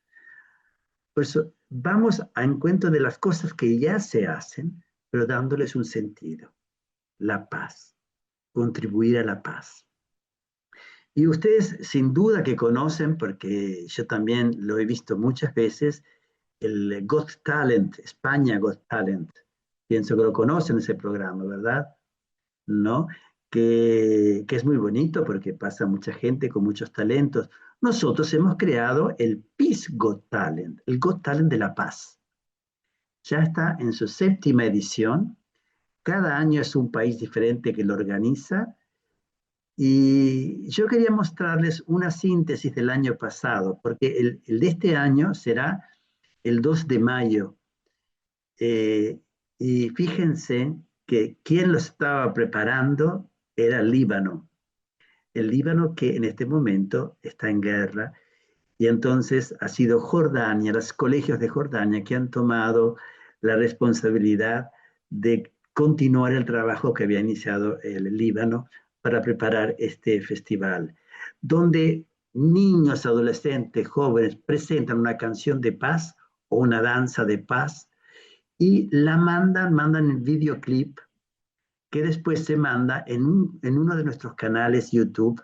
Speaker 3: Por eso vamos a encuentro de las cosas que ya se hacen, pero dándoles un sentido. La paz, contribuir a la paz. Y ustedes sin duda que conocen, porque yo también lo he visto muchas veces, el Got Talent, España Got Talent. Pienso que lo conocen ese programa, ¿verdad? ¿No? Que es muy bonito porque pasa mucha gente con muchos talentos. Nosotros hemos creado el Peace Got Talent, el Got Talent de la paz. Ya está en su 7ª edición. Cada año es un país diferente que lo organiza. Y yo quería mostrarles una síntesis del año pasado, porque el de este año será el 2 de mayo. Y fíjense que quien lo estaba preparando era el Líbano que en este momento está en guerra, y entonces ha sido Jordania, los colegios de Jordania que han tomado la responsabilidad de continuar el trabajo que había iniciado el Líbano para preparar este festival, donde niños, adolescentes, jóvenes presentan una canción de paz o una danza de paz y la mandan el videoclip que después se manda en uno de nuestros canales YouTube.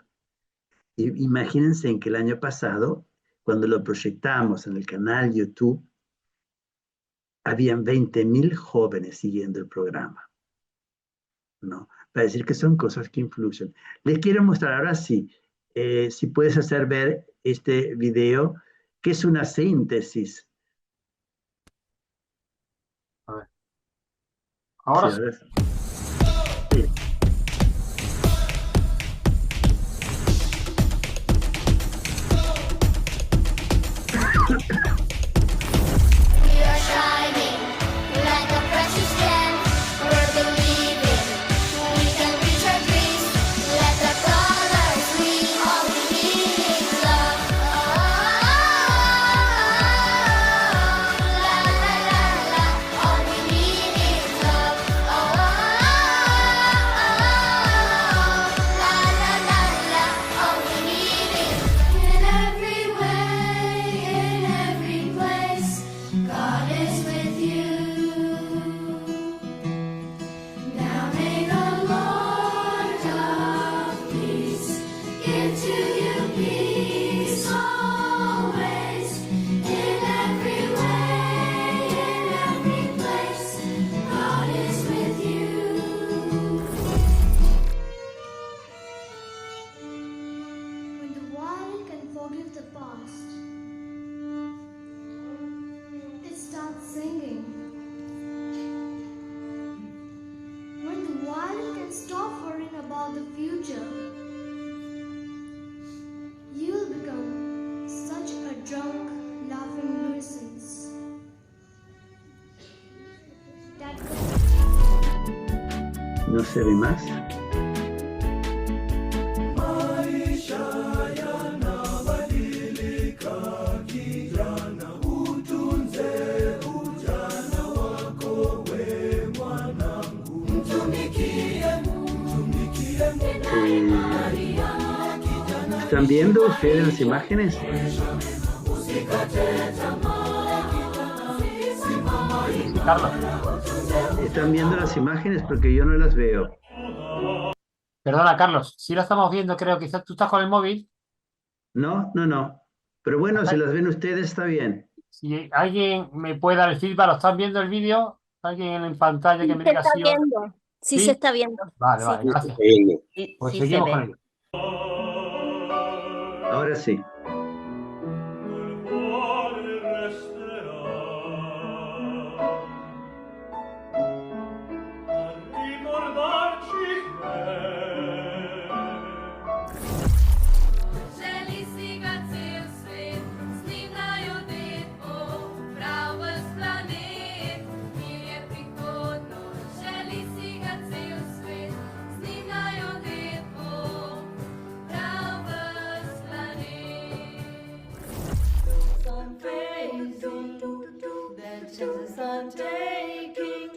Speaker 3: Y imagínense en que el año pasado, cuando lo proyectamos en el canal YouTube, habían 20.000 jóvenes siguiendo el programa, ¿no? Para decir que son cosas que influyen. Les quiero mostrar ahora sí, si puedes hacer ver este video, que es una síntesis.
Speaker 1: A ver. Ahora
Speaker 3: Sí,
Speaker 1: sí.
Speaker 3: ahora sí. Sí.
Speaker 4: We are shining like a precious gem. We're believing we can reach our dreams. Let the colors gleam. All we need is love. La la la la. All we need is love. La la la la. All we need is in every way, in every place. God is with you. Now may the Lord of peace give to you peace always. In every way, in every place. God is with you. When the wild can forgive the past, it starts singing. When the wild can stop worrying about the future, you'll become such a drunk, laughing nuisance. That
Speaker 3: ¿No se ve más? ¿Están viendo ustedes las imágenes?
Speaker 1: Carlos,
Speaker 3: ¿Están viendo las imágenes? Porque yo no las veo.
Speaker 1: perdona, Carlos, si lo estamos viendo, creo. Quizás tú estás con el móvil.
Speaker 3: No, no, no. Pero bueno, si las ven ustedes, está bien.
Speaker 1: Si alguien me puede dar el feedback, ¿lo están viendo el vídeo? ¿Alguien en pantalla que
Speaker 5: Sí
Speaker 1: me
Speaker 5: se
Speaker 1: diga
Speaker 5: está
Speaker 1: sí o no?
Speaker 5: viendo. Sí
Speaker 1: ¿Sí?
Speaker 5: se está viendo.
Speaker 1: Vale,
Speaker 5: Sí.
Speaker 1: vale, gracias.
Speaker 5: Sí,
Speaker 1: Pues
Speaker 5: sí se
Speaker 1: seguimos
Speaker 5: ve.
Speaker 1: con ello.
Speaker 3: Ahora sí.
Speaker 4: Želi si ga cel svet, z njim naju detvo, prav ves planet, mir je prihodnost. Želi si ga cel svet, z njim naju detvo, prav ves planet.
Speaker 6: Sun praising, the chances are taking.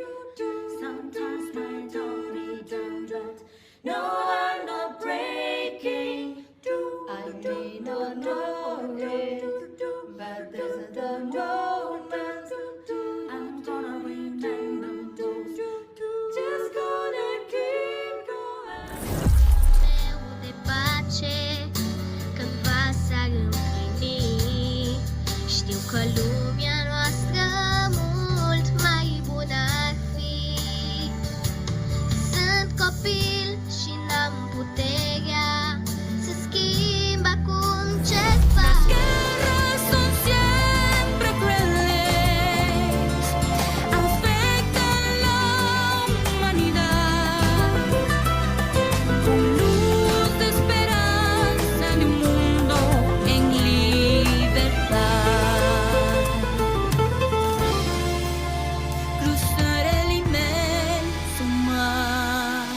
Speaker 6: Sometimes my don't be done, but no, I'm not breaking. I may not know it, but there's a moment I'm gonna remember those. Just gonna keep going.
Speaker 4: de pace che passa all'infinito, știu că lumea noastră
Speaker 5: botella se schimba con cefalo.
Speaker 6: Las guerras son siempre crueles, afectan la humanidad. Con luz de esperanza de un mundo en libertad. Cruzar el inmenso mar.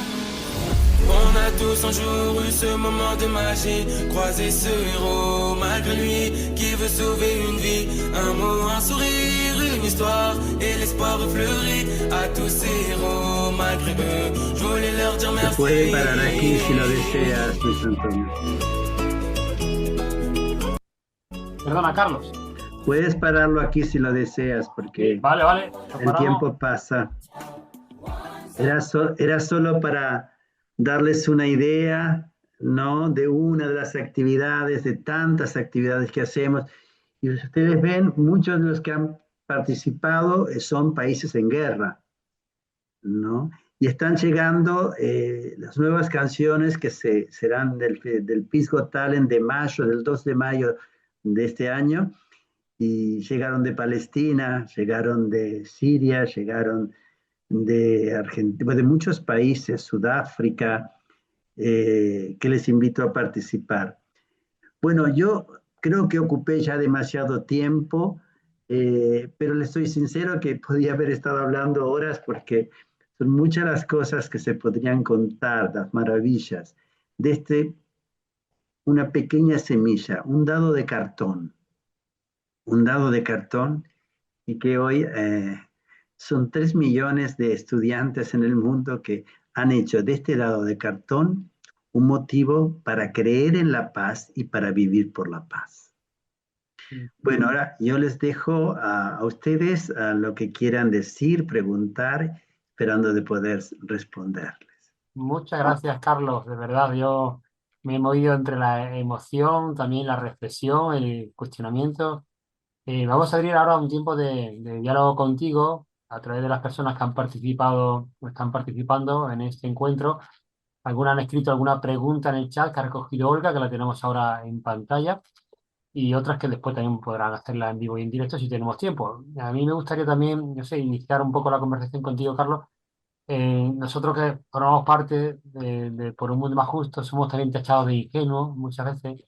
Speaker 7: On a tous un jour eu ce moment de magie, croiser ce héros malgré lui, qui veut sauver une vie, un mot, un sourire, une histoire, et l'espoir fleurit à tous ces héros malgré eux. Je voulais leur dire
Speaker 3: Se puede
Speaker 7: merci.
Speaker 3: parar aquí si lo deseas, Luis Antonio.
Speaker 1: Perdona, Carlos.
Speaker 3: Puedes pararlo aquí si lo deseas, porque
Speaker 1: Vale, vale. Lo
Speaker 3: el
Speaker 1: paramos.
Speaker 3: tiempo pasa. Era solo para darles una idea, ¿no? De una de las actividades, de tantas actividades que hacemos. Y ustedes ven, muchos de los que han participado son países en guerra, ¿no? Y están llegando las nuevas canciones que serán del Peace Got Talent de mayo, del 2 de mayo de este año. Y llegaron de Palestina, llegaron de Siria, llegaron de Argentina, de muchos países, Sudáfrica, que les invito a participar. Bueno, yo creo que ocupé ya demasiado tiempo, pero les soy sincero que podía haber estado hablando horas porque son muchas las cosas que se podrían contar, las maravillas de una pequeña semilla, un dado de cartón, y que hoy son 3 millones de estudiantes en el mundo que han hecho de este dado de cartón un motivo para creer en la paz y para vivir por la paz. Bueno, ahora yo les dejo a ustedes a lo que quieran decir, preguntar, esperando de poder responderles.
Speaker 1: Muchas gracias, Carlos. De verdad, yo me he movido entre la emoción, también la reflexión, el cuestionamiento. Vamos a abrir ahora un tiempo de diálogo contigo a través de las personas que han participado o están participando en este encuentro. Algunas han escrito alguna pregunta en el chat que ha recogido Olga, que la tenemos ahora en pantalla, y otras que después también podrán hacerla en vivo y en directo si tenemos tiempo. A mí me gustaría también, no sé, iniciar un poco la conversación contigo, Carlos. Nosotros que formamos parte de Por un Mundo Más Justo somos también tachados de ingenuos muchas veces,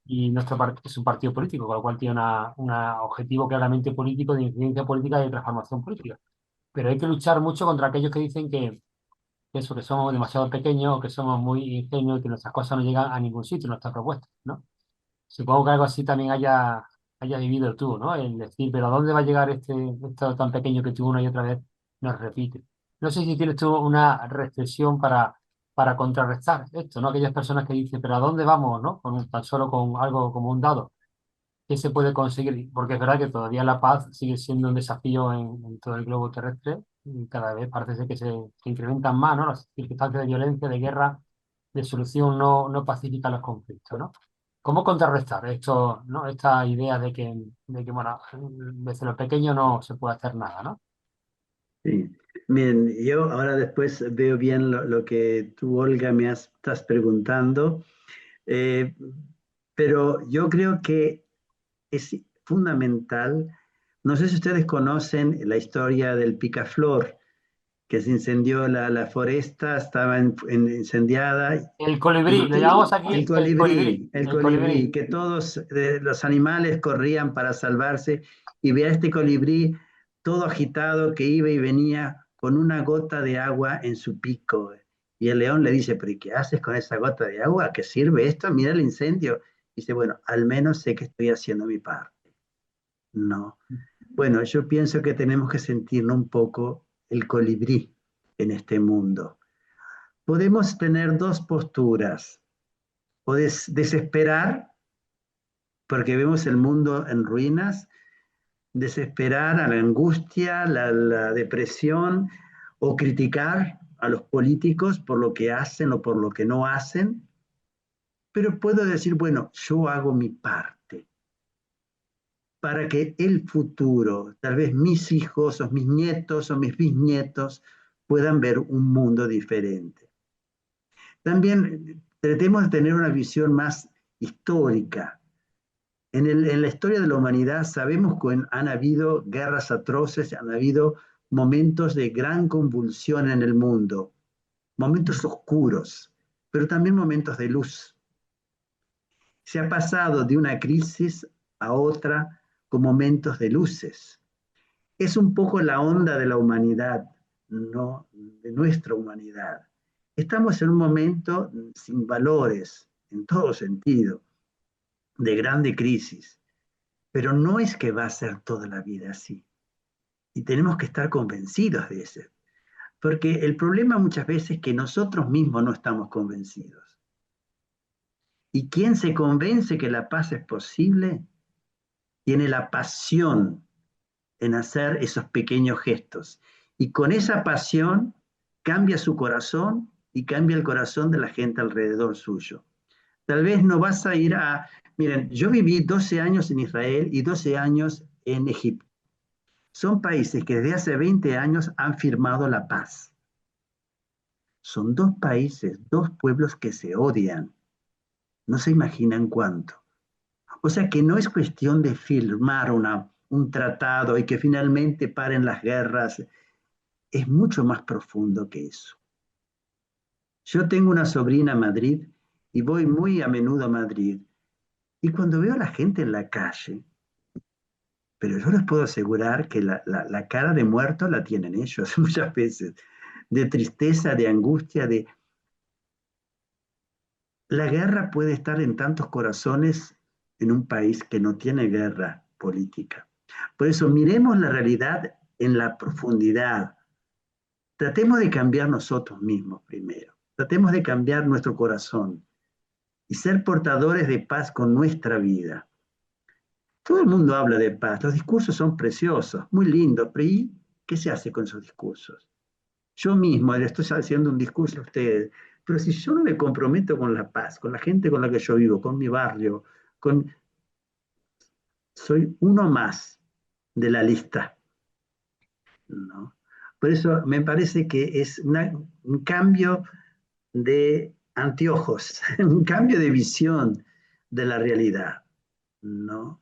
Speaker 1: y nuestro partido es un partido político, con lo cual tiene un objetivo claramente político, de incidencia política y de transformación política. Pero hay que luchar mucho contra aquellos que dicen que eso, que somos demasiado pequeños o que somos muy ingenuos y que nuestras cosas no llegan a ningún sitio, nuestras propuestas, ¿no? Supongo que algo así también haya vivido tú, ¿no? El decir, pero ¿a dónde va a llegar esto tan pequeño que tú una y otra vez nos repite? No sé si tienes tú una reflexión para contrarrestar esto, ¿no? Aquellas personas que dicen, pero ¿a dónde vamos, ¿no? Tan solo con algo como un dado. ¿Qué se puede conseguir? Porque es verdad que todavía la paz sigue siendo un desafío en todo el globo terrestre y cada vez parece ser que se incrementan más, ¿no? Las circunstancias de violencia, de guerra, de solución no pacífica a los conflictos, ¿no? ¿Cómo contrarrestar esto, ¿no? Esta idea de que, bueno, desde lo pequeño no se puede hacer nada, ¿no?
Speaker 3: Sí. Bien, yo ahora después veo bien lo que tú, Olga, estás preguntando, pero yo creo que es fundamental. No sé si ustedes conocen la historia del picaflor, que se incendió la foresta, estaba incendiada.
Speaker 1: El colibrí, le llamamos aquí
Speaker 3: El colibrí, que todos los animales corrían para salvarse, y ve a este colibrí todo agitado que iba y venía con una gota de agua en su pico. Y el león le dice, pero ¿y qué haces con esa gota de agua? ¿A qué sirve esto? Mira el incendio. Dice, bueno, al menos sé que estoy haciendo mi parte. No. Bueno, yo pienso que tenemos que sentirnos un poco el colibrí en este mundo. Podemos tener dos posturas. Puedes desesperar porque vemos el mundo en ruinas, desesperar a la angustia, la depresión, o criticar a los políticos por lo que hacen o por lo que no hacen. Pero puedo decir, bueno, yo hago mi parte para que el futuro, tal vez mis hijos o mis nietos o mis bisnietos, puedan ver un mundo diferente. También tratemos de tener una visión más histórica. En la historia de la humanidad sabemos que han habido guerras atroces, han habido momentos de gran convulsión en el mundo, momentos oscuros, pero también momentos de luz. Se ha pasado de una crisis a otra con momentos de luces. Es un poco la onda de la humanidad, ¿no? De nuestra humanidad. Estamos en un momento sin valores, en todo sentido, de grande crisis, pero no es que va a ser toda la vida así. Y tenemos que estar convencidos de eso, porque el problema muchas veces es que nosotros mismos no estamos convencidos. Y quien se convence que la paz es posible, tiene la pasión en hacer esos pequeños gestos. Y con esa pasión cambia su corazón y cambia el corazón de la gente alrededor suyo. Tal vez no vas a ir a... Miren, yo viví 12 años en Israel y 12 años en Egipto. Son países que desde hace 20 años han firmado la paz. Son dos países, dos pueblos que se odian. No se imaginan cuánto. O sea que no es cuestión de firmar un tratado y que finalmente paren las guerras. Es mucho más profundo que eso. Yo tengo una sobrina en Madrid y voy muy a menudo a Madrid. Y cuando veo a la gente en la calle, pero yo les puedo asegurar que la cara de muerto la tienen ellos muchas veces, de tristeza, de angustia, de... La guerra puede estar en tantos corazones en un país que no tiene guerra política. Por eso miremos la realidad en la profundidad. Tratemos de cambiar nosotros mismos primero. Tratemos de cambiar nuestro corazón y ser portadores de paz con nuestra vida. Todo el mundo habla de paz, los discursos son preciosos, muy lindos, pero ¿y qué se hace con esos discursos? Yo mismo le estoy haciendo un discurso a ustedes, pero si yo no me comprometo con la paz, con la gente con la que yo vivo, con mi barrio, soy uno más de la lista, ¿no? Por eso me parece que es un cambio de anteojos, un cambio de visión de la realidad, ¿no?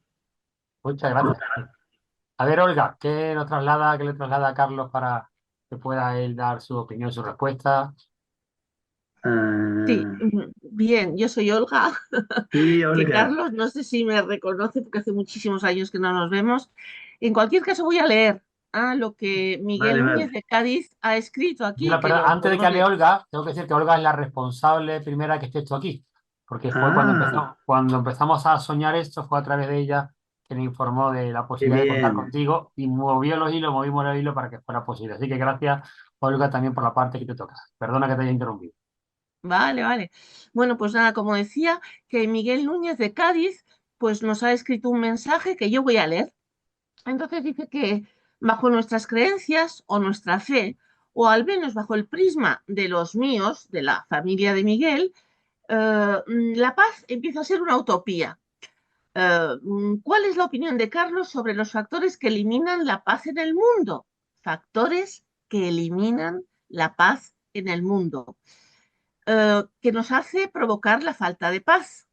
Speaker 1: Muchas gracias. A ver, Olga, ¿qué le traslada a Carlos para que pueda él dar su opinión, su respuesta?
Speaker 8: Sí,
Speaker 3: Ah,
Speaker 8: bien, yo soy Olga,
Speaker 3: sí,
Speaker 8: que
Speaker 3: Olga.
Speaker 8: Carlos no sé si me reconoce porque hace muchísimos años que no nos vemos. En cualquier caso voy a leer lo que
Speaker 3: Vale,
Speaker 8: Miguel Núñez
Speaker 3: vale.
Speaker 8: de Cádiz ha escrito aquí,
Speaker 1: Mira,
Speaker 8: que
Speaker 1: pero
Speaker 8: lo
Speaker 1: antes de que hable
Speaker 8: conoce.
Speaker 1: Olga, tengo que decir que Olga es la responsable primera que esté esto aquí, porque fue
Speaker 3: Ah,
Speaker 1: cuando empezamos a soñar esto, fue a través de ella que me informó de la
Speaker 3: qué
Speaker 1: posibilidad de contar
Speaker 3: bien.
Speaker 1: contigo y movimos los hilos para que fuera posible. Así que gracias, Olga, también por la parte que te toca. Perdona que te haya interrumpido.
Speaker 8: Vale, vale. Bueno, pues nada, como decía, que Miguel Núñez de Cádiz pues nos ha escrito un mensaje que yo voy a leer. Entonces dice que bajo nuestras creencias o nuestra fe, o al menos bajo el prisma de los míos, de la familia de Miguel, la paz empieza a ser una utopía. ¿Cuál es la opinión de Carlos sobre los factores que eliminan la paz en el mundo? Factores que eliminan la paz en el mundo, que nos hace provocar la falta de paz.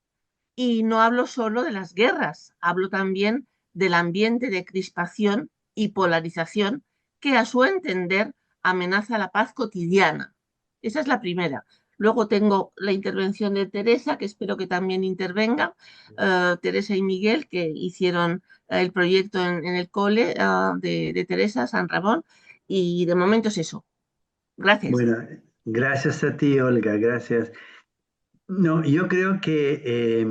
Speaker 8: Y no hablo solo de las guerras, hablo también del ambiente de crispación y polarización que a su entender amenaza la paz cotidiana. Esa es la primera. Luego tengo la intervención de Teresa, que espero que también intervenga, Teresa y Miguel, que hicieron el proyecto en el cole de Teresa, San Ramón, y de momento es eso. Gracias.
Speaker 3: Bueno, gracias a ti, Olga, gracias. No, yo creo que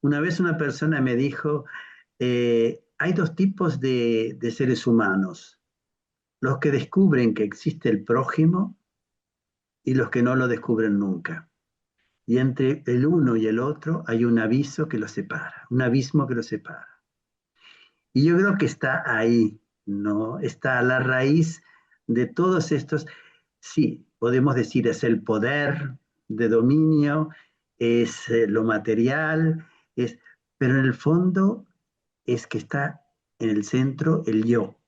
Speaker 3: una vez una persona me dijo, hay dos tipos de seres humanos, los que descubren que existe el prójimo y los que no lo descubren nunca. Y entre el uno y el otro hay un aviso que los separa, un abismo que los separa. Y yo creo que está ahí, ¿no? Está a la raíz de todos estos, sí, podemos decir es el poder de dominio, es lo material, pero en el fondo es que está en el centro el yo,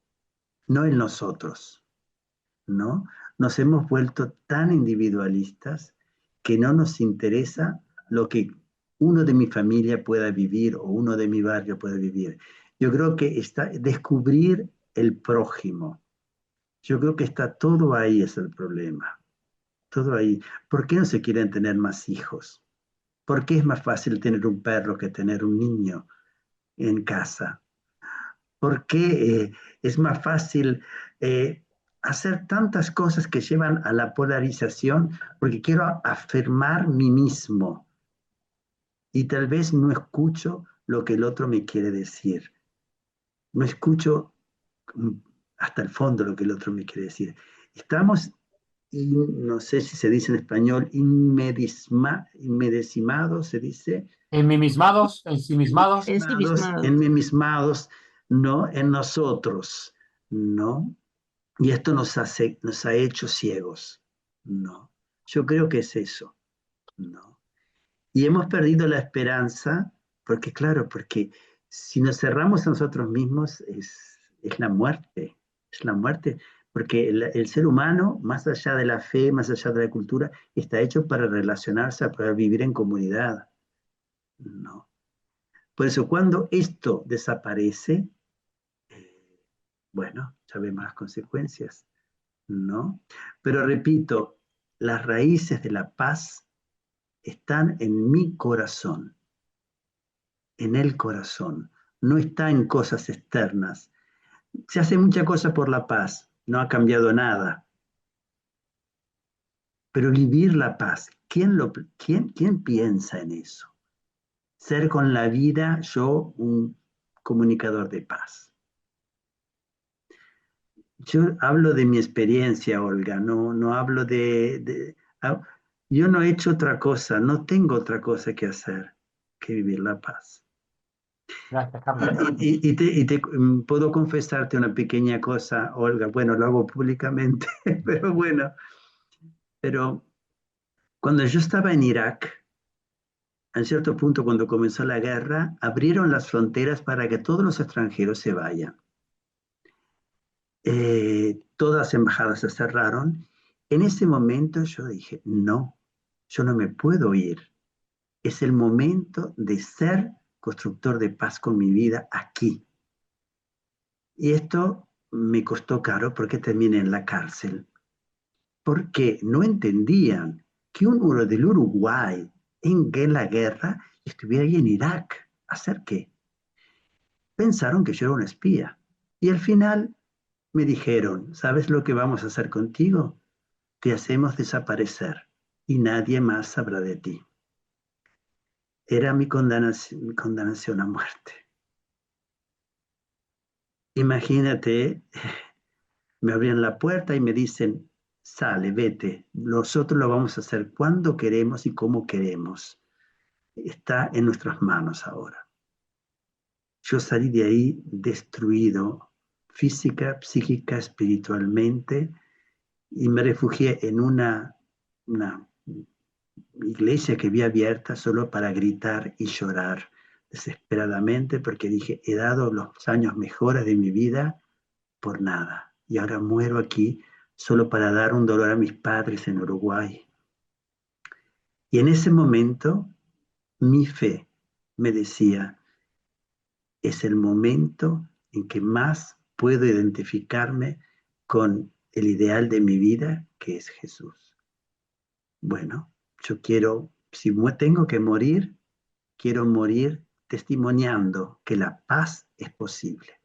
Speaker 3: no el nosotros, ¿no? Nos hemos vuelto tan individualistas que no nos interesa lo que uno de mi familia pueda vivir o uno de mi barrio pueda vivir. Yo creo que está descubrir el prójimo. Yo creo que está todo ahí, es el problema. Todo ahí. ¿Por qué no se quieren tener más hijos? ¿Por qué es más fácil tener un perro que tener un niño en casa? ¿Por qué es más fácil hacer tantas cosas que llevan a la polarización? Porque quiero afirmar mí mismo y tal vez no escucho lo que el otro me quiere decir. No escucho hasta el fondo lo que el otro me quiere decir. Estamos, no sé si se dice en español, inmedicimados, se dice,
Speaker 1: Ensimismados, ensimismados.
Speaker 8: Ensimismados.
Speaker 3: ensimismados, ¿no? En nosotros, ¿no? Y esto nos ha hecho ciegos, ¿no? Yo creo que es eso, ¿no? Y hemos perdido la esperanza, porque claro, porque si nos cerramos a nosotros mismos es la muerte, porque el ser humano, más allá de la fe, más allá de la cultura, está hecho para relacionarse, para vivir en comunidad, ¿no? Por eso cuando esto desaparece, bueno, sabemos las consecuencias, ¿no? Pero repito, las raíces de la paz están en mi corazón, en el corazón, no está en cosas externas. Se hace mucha cosa por la paz, no ha cambiado nada. Pero vivir la paz, ¿quién piensa en eso? Ser con la vida, yo, un comunicador de paz. Yo hablo de mi experiencia, Olga, no hablo yo no he hecho otra cosa, no tengo otra cosa que hacer que vivir la paz.
Speaker 1: Gracias, Carlos.
Speaker 3: Puedo confesarte una pequeña cosa, Olga, bueno, lo hago públicamente, pero bueno, pero cuando yo estaba en Irak, a cierto punto cuando comenzó la guerra, abrieron las fronteras para que todos los extranjeros se vayan. Todas las embajadas se cerraron. En ese momento yo dije, no, yo no me puedo ir. Es el momento de ser constructor de paz con mi vida aquí. Y esto me costó caro porque terminé en la cárcel. Porque no entendían que uno del Uruguay en la guerra estuviera ahí en Irak. ¿Hacer qué? Pensaron que yo era un espía. Y al final me dijeron, ¿sabes lo que vamos a hacer contigo? Te hacemos desaparecer y nadie más sabrá de ti. Era mi condenación a muerte. Imagínate, me abrían la puerta y me dicen, sale, vete, nosotros lo vamos a hacer cuando queremos y como queremos. Está en nuestras manos ahora. Yo salí de ahí destruido, física, psíquica, espiritualmente, y me refugié en una iglesia que vi abierta solo para gritar y llorar desesperadamente, porque dije, he dado los años mejores de mi vida por nada, y ahora muero aquí solo para dar un dolor a mis padres en Uruguay. Y en ese momento, mi fe me decía, es el momento en que más puedo identificarme con el ideal de mi vida, que es Jesús. Bueno, yo quiero, si tengo que morir, quiero morir testimoniando que la paz es posible.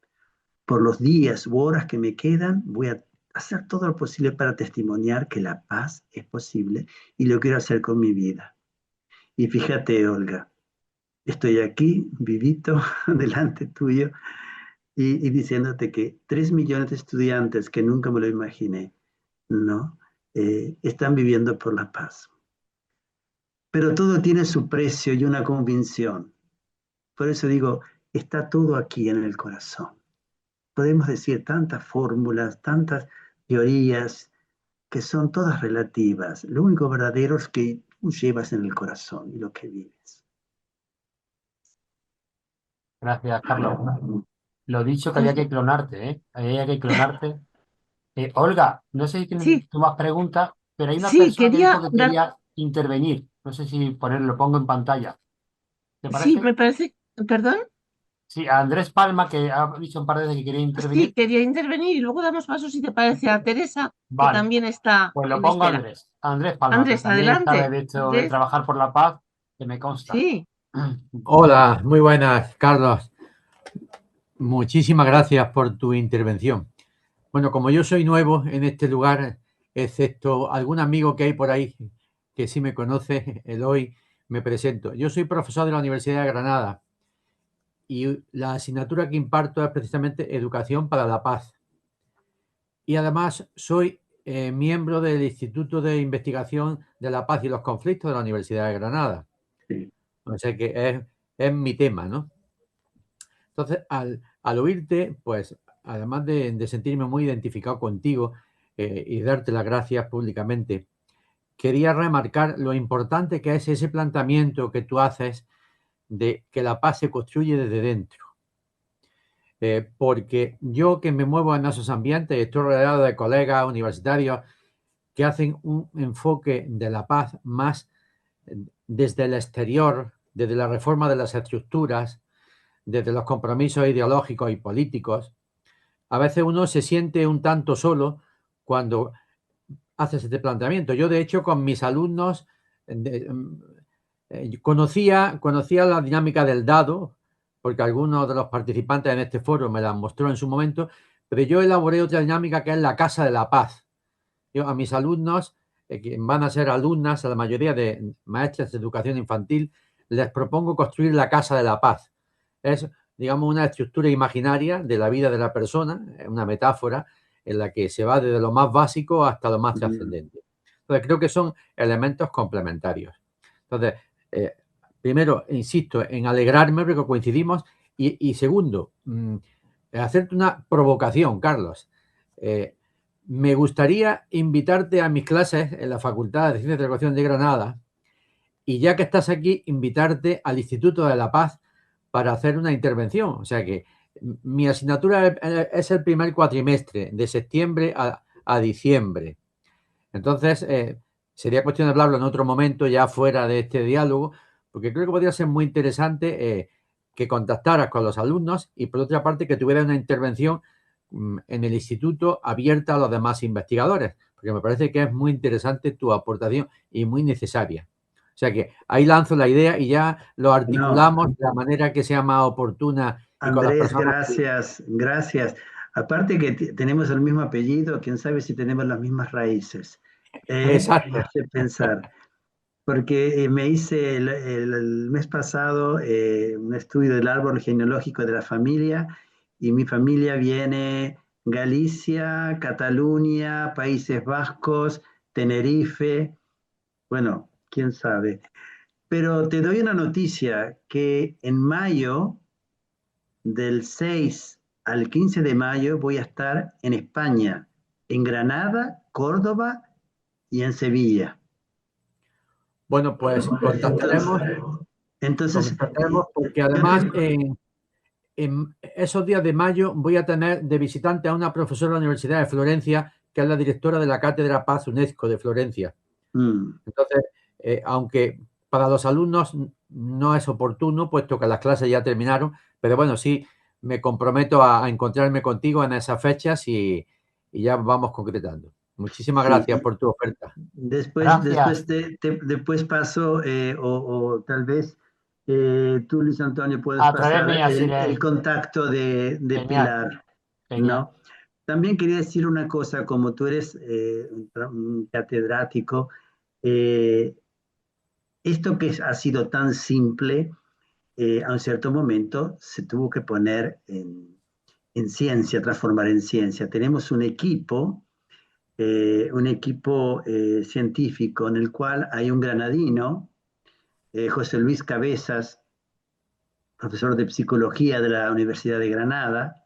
Speaker 3: Por los días u horas que me quedan, voy a hacer todo lo posible para testimoniar que la paz es posible y lo quiero hacer con mi vida. Y fíjate, Olga, estoy aquí, vivito, delante tuyo, y diciéndote que 3 millones de estudiantes, que nunca me lo imaginé, ¿no? Están viviendo por la paz. Pero todo tiene su precio y una convicción. Por eso digo, está todo aquí en el corazón. Podemos decir tantas fórmulas, tantas teorías, que son todas relativas. Lo único verdadero es que tú llevas en el corazón y lo que vives.
Speaker 1: Gracias, Carlos. Lo dicho que había que clonarte, ¿eh? Había que clonarte. Olga, no sé si tienes
Speaker 8: Sí,
Speaker 1: tú más preguntas, pero hay una
Speaker 8: sí,
Speaker 1: persona que
Speaker 8: quería
Speaker 1: dijo que
Speaker 8: dar...
Speaker 1: quería intervenir. No sé si lo pongo en pantalla. ¿Te
Speaker 8: Sí,
Speaker 1: parece?
Speaker 8: me parece, perdón,
Speaker 1: Sí, a Andrés Palma, que ha dicho un par de veces que quería
Speaker 8: sí,
Speaker 1: intervenir.
Speaker 8: quería intervenir y luego damos paso, si te parece, a Teresa, que
Speaker 1: Vale,
Speaker 8: también está
Speaker 1: pues lo
Speaker 8: en
Speaker 1: pongo a
Speaker 8: espera.
Speaker 1: Andrés. Andrés Palma, que
Speaker 8: Andrés,
Speaker 1: también sabe
Speaker 8: adelante.
Speaker 1: de hecho de
Speaker 8: Andrés,
Speaker 1: trabajar por la paz, que me consta.
Speaker 8: sí,
Speaker 9: Hola, muy buenas, Carlos. Muchísimas gracias por tu intervención. Bueno, como yo soy nuevo en este lugar, excepto algún amigo que hay por ahí que sí me conoce, Eloy, me presento. Yo soy profesor de la Universidad de Granada y la asignatura que imparto es precisamente Educación para la Paz. Y además soy miembro del Instituto de Investigación de la Paz y los Conflictos de la Universidad de Granada.
Speaker 3: Sí.
Speaker 9: O sea que es mi tema, ¿no? Entonces, al oírte, pues, además de sentirme muy identificado contigo y darte las gracias públicamente, quería remarcar lo importante que es ese planteamiento que tú haces de que la paz se construye desde dentro. Porque yo que me muevo en esos ambientes, estoy rodeado de colegas universitarios que hacen un enfoque de la paz más desde el exterior, desde la reforma de las estructuras, desde los compromisos ideológicos y políticos. A veces uno se siente un tanto solo cuando haces este planteamiento. Yo, de hecho, con mis alumnos conocía la dinámica del dado, porque algunos de los participantes en este foro me la mostró en su momento, pero yo elaboré otra dinámica que es la Casa de la Paz. Yo a mis alumnos, que van a ser alumnas, a la mayoría de maestras de educación infantil, les propongo construir la Casa de la Paz. Es, digamos, una estructura imaginaria de la vida de la persona, una metáfora en la que se va desde lo más básico hasta lo más trascendente. Entonces, creo que son elementos complementarios. Entonces, primero, insisto, en alegrarme porque coincidimos y segundo, hacerte una provocación, Carlos. Me gustaría invitarte a mis clases en la Facultad de Ciencias de la Educación de Granada y ya que estás aquí, invitarte al Instituto de la Paz para hacer una intervención. O sea que mi asignatura es el primer cuatrimestre, de septiembre a diciembre. Entonces, sería cuestión de hablarlo en otro momento, ya fuera de este diálogo, porque creo que podría ser muy interesante que contactaras con los alumnos y, por otra parte, que tuvieras una intervención en el instituto abierta a los demás investigadores, porque me parece que es muy interesante tu aportación y muy necesaria. O sea que ahí lanzo la idea y ya lo articulamos de la manera que sea más oportuna y con las
Speaker 3: Andrés,
Speaker 9: personas.
Speaker 3: gracias. Aparte que tenemos el mismo apellido, quién sabe si tenemos las mismas raíces.
Speaker 9: Exacto.
Speaker 3: Me hace pensar, porque me hice el mes pasado un estudio del árbol genealógico de la familia y mi familia viene Galicia, Cataluña, Países Vascos, Tenerife, bueno, quién sabe. Pero te doy una noticia que en mayo, del 6 al 15 de mayo, voy a estar en España, en Granada, Córdoba y en Sevilla.
Speaker 9: Bueno, pues contactaremos
Speaker 3: Entonces,
Speaker 9: porque además en esos días de mayo voy a tener de visitante a una profesora de la Universidad de Florencia, que es la directora de la Cátedra Paz UNESCO de Florencia. Entonces, aunque para los alumnos no es oportuno, puesto que las clases ya terminaron, pero bueno, sí me comprometo a encontrarme contigo en esas fechas y ya vamos concretando. Muchísimas gracias por tu oferta.
Speaker 3: Después paso, o tal vez tú, Luis Antonio, puedes
Speaker 1: A través
Speaker 3: pasar
Speaker 1: mía, si
Speaker 3: el contacto de
Speaker 1: Genial,
Speaker 3: Pilar,
Speaker 1: genial.
Speaker 3: ¿no? También quería decir una cosa, como tú eres un catedrático, esto que ha sido tan simple, a un cierto momento se tuvo que poner en ciencia, transformar en ciencia. Tenemos un equipo científico en el cual hay un granadino, José Luis Cabezas, profesor de psicología de la Universidad de Granada,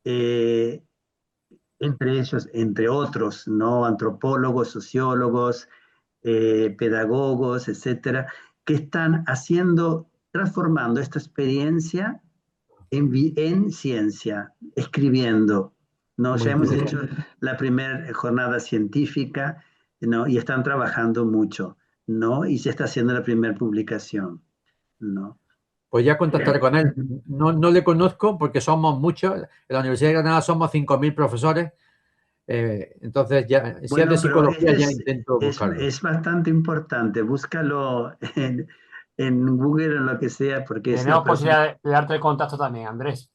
Speaker 3: entre ellos, entre otros, ¿no? Antropólogos, sociólogos, pedagogos, etcétera, que están transformando esta experiencia en ciencia, escribiendo, ¿no? Ya hemos hecho la primera jornada científica, ¿no? Y están trabajando mucho, ¿no? Y se está haciendo la primera publicación, ¿no?
Speaker 9: Pues ya contactaré con él. No, no le conozco porque somos muchos. En la Universidad de Granada somos 5.000 profesores. Entonces, ya, si es
Speaker 3: Bueno,
Speaker 9: de
Speaker 3: pero
Speaker 9: psicología, ya intento buscarlo.
Speaker 3: es bastante importante. Búscalo en Google o lo que sea, porque es una
Speaker 1: Tenemos
Speaker 3: persona.
Speaker 1: posibilidad de darte el contacto también, Andrés.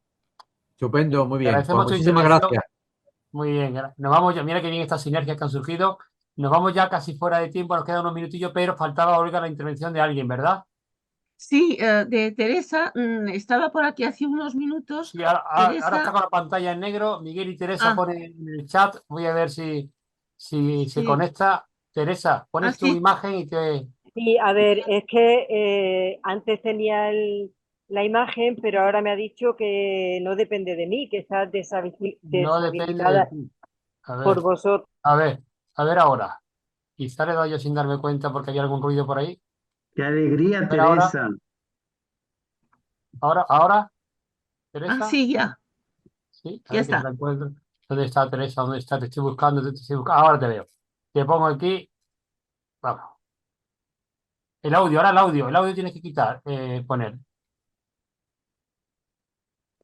Speaker 9: Estupendo, muy
Speaker 1: Te
Speaker 9: bien. Pues
Speaker 1: agradecemos tu
Speaker 9: muchísimas
Speaker 1: intervención.
Speaker 9: gracias.
Speaker 1: Muy bien. Nos vamos ya. Mira qué bien estas sinergias que han surgido. Nos vamos ya casi fuera de tiempo. Nos quedan unos minutillos, pero faltaba, Olga, la intervención de alguien, ¿verdad?
Speaker 8: Sí, de Teresa, estaba por aquí hace unos minutos.
Speaker 1: Sí, ahora está
Speaker 8: Teresa,
Speaker 1: con la pantalla en negro. Miguel y Teresa
Speaker 8: ah,
Speaker 1: ponen en el chat. Voy a ver si se
Speaker 8: sí,
Speaker 1: conecta. Teresa, pones tu
Speaker 8: sí,
Speaker 1: imagen y te...
Speaker 10: Sí, a ver, es que antes tenía la imagen, pero ahora me ha dicho que no depende de mí, que está
Speaker 1: No depende de
Speaker 10: deshabilitada
Speaker 1: ti.
Speaker 10: por vosotros.
Speaker 1: A ver ahora. Quizá le doy yo sin darme cuenta porque hay algún ruido por ahí.
Speaker 3: ¡Qué alegría,
Speaker 1: A ver ahora,
Speaker 3: Teresa!
Speaker 1: ahora, Teresa.
Speaker 8: sí, ya,
Speaker 1: Sí, a
Speaker 8: ya
Speaker 1: ver que se
Speaker 8: está.
Speaker 1: la encuentro. ¿Dónde está Teresa? ¿Dónde está? Te estoy buscando, te estoy buscando. Ahora te veo. Te pongo aquí. Vamos. El audio tienes que quitar, poner.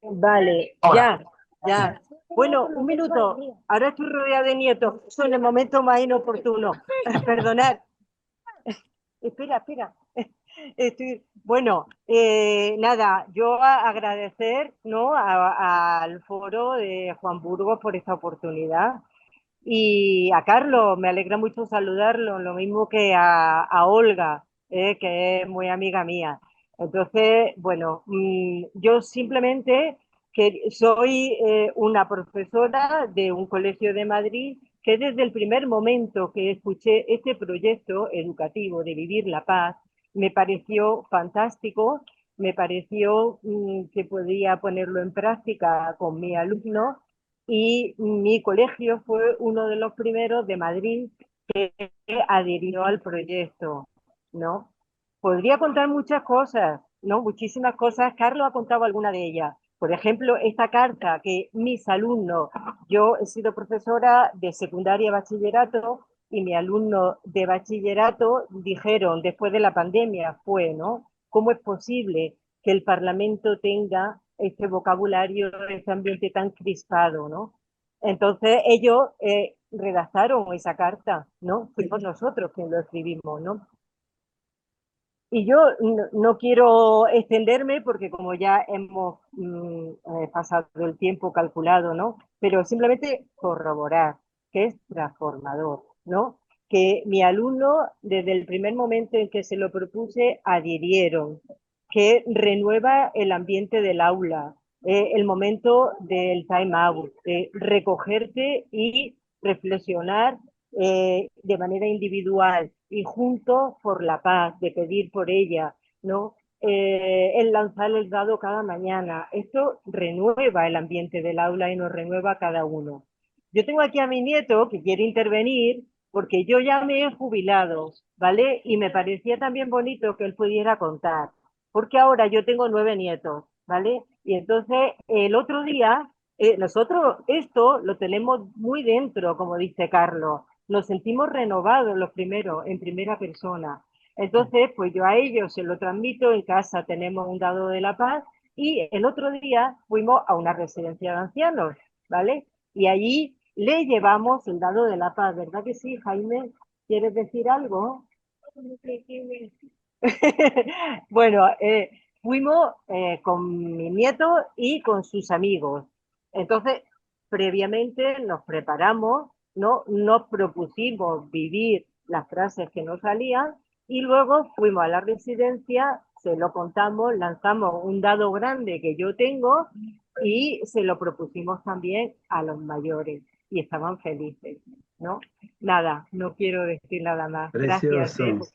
Speaker 10: Vale,
Speaker 1: Ahora.
Speaker 10: ya. Bueno, un minuto. Ahora estoy rodeada de nietos. Son el momento más inoportuno. Perdonad. Espera. Bueno, nada, yo agradecer, ¿no? al foro de Juan Burgos por esta oportunidad. Y a Carlos, me alegra mucho saludarlo, lo mismo que a Olga, que es muy amiga mía. Entonces, bueno, yo simplemente que soy una profesora de un colegio de Madrid que desde el primer momento que escuché este proyecto educativo de Vivir la Paz, me pareció fantástico, me pareció que podía ponerlo en práctica con mi alumno y mi colegio fue uno de los primeros de Madrid que adhirió al proyecto, ¿no? Podría contar muchas cosas, ¿no? Muchísimas cosas. Carlos ha contado alguna de ellas. Por ejemplo, esta carta que mis alumnos, yo he sido profesora de secundaria y bachillerato y mis alumnos de bachillerato dijeron después de la pandemia fue, ¿no? ¿Cómo es posible que el Parlamento tenga este vocabulario, este ambiente tan crispado, ¿no? Entonces ellos redactaron esa carta, ¿no? Fuimos nosotros quienes lo escribimos, ¿no? Y yo no quiero extenderme porque como ya hemos pasado el tiempo calculado, ¿no? Pero simplemente corroborar que es transformador, ¿no? Que mi alumno, desde el primer momento en que se lo propuse, adhirieron, que renueva el ambiente del aula, el momento del time out, de recogerte y reflexionar de manera individual y juntos por la paz, de pedir por ella, ¿no? El lanzar el dado cada mañana. Esto renueva el ambiente del aula y nos renueva a cada uno. Yo tengo aquí a mi nieto que quiere intervenir porque yo ya me he jubilado, ¿vale? Y me parecía también bonito que él pudiera contar, porque ahora yo tengo 9 nietos, ¿vale? Y entonces el otro día, nosotros esto lo tenemos muy dentro, como dice Carlos, nos sentimos renovados los primeros, en primera persona. Entonces, pues yo a ellos se lo transmito, en casa tenemos un dado de la paz y el otro día fuimos a una residencia de ancianos, ¿vale? Y allí le llevamos el dado de la paz, ¿verdad que sí, Jaime? ¿Quieres decir algo? Bueno, fuimos con mi nieto y con sus amigos. Entonces, previamente nos preparamos, ¿no? Nos propusimos vivir las frases que nos salían y luego fuimos a la residencia, se lo contamos, lanzamos un dado grande que yo tengo y se lo propusimos también a los mayores y estaban felices, ¿no? Nada, no quiero decir nada más. Gracias.
Speaker 3: Precioso.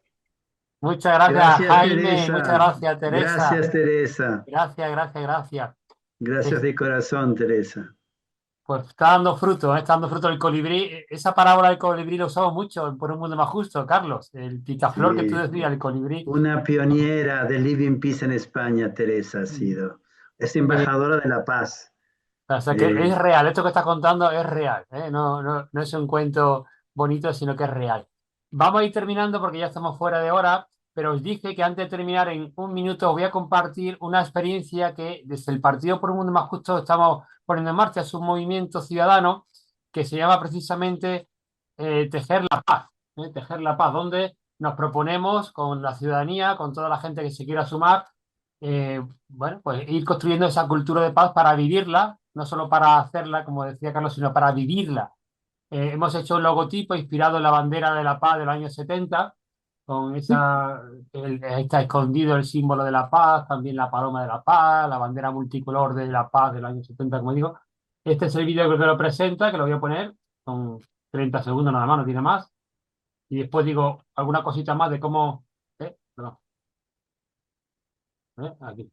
Speaker 1: Muchas gracias,
Speaker 3: Gracias,
Speaker 1: Jaime.
Speaker 3: Teresa.
Speaker 1: Muchas gracias, Teresa.
Speaker 3: Gracias, Teresa.
Speaker 1: Gracias.
Speaker 3: Gracias de corazón, Teresa.
Speaker 1: Pues está dando fruto el colibrí. Esa parábola del colibrí lo usamos mucho por un mundo más justo, Carlos. El picaflor que tú
Speaker 3: Sí.
Speaker 1: decías, el colibrí.
Speaker 3: Una pionera de Living Peace en España, Teresa ha sido. Es embajadora de la paz.
Speaker 1: O sea que es real, esto que estás contando es real, ¿eh? No es un cuento bonito, sino que es real. Vamos a ir terminando porque ya estamos fuera de hora, pero os dije que antes de terminar en un minuto os voy a compartir una experiencia que desde el Partido por un Mundo Más Justo estamos poniendo en marcha. Es un movimiento ciudadano que se llama precisamente Tejer la Paz, Tejer la Paz, donde nos proponemos con la ciudadanía, con toda la gente que se quiera sumar, bueno, pues ir construyendo esa cultura de paz para vivirla, no solo para hacerla, como decía Carlos, sino para vivirla. Hemos hecho un logotipo inspirado en la bandera de la paz del año 70, con está escondido el símbolo de la paz, también la paloma de la paz, la bandera multicolor de la paz del año 70, como digo. Este es el vídeo que lo presenta, que lo voy a poner con 30 segundos nada más, no tiene más. Y después digo alguna cosita más de cómo... perdón. Aquí.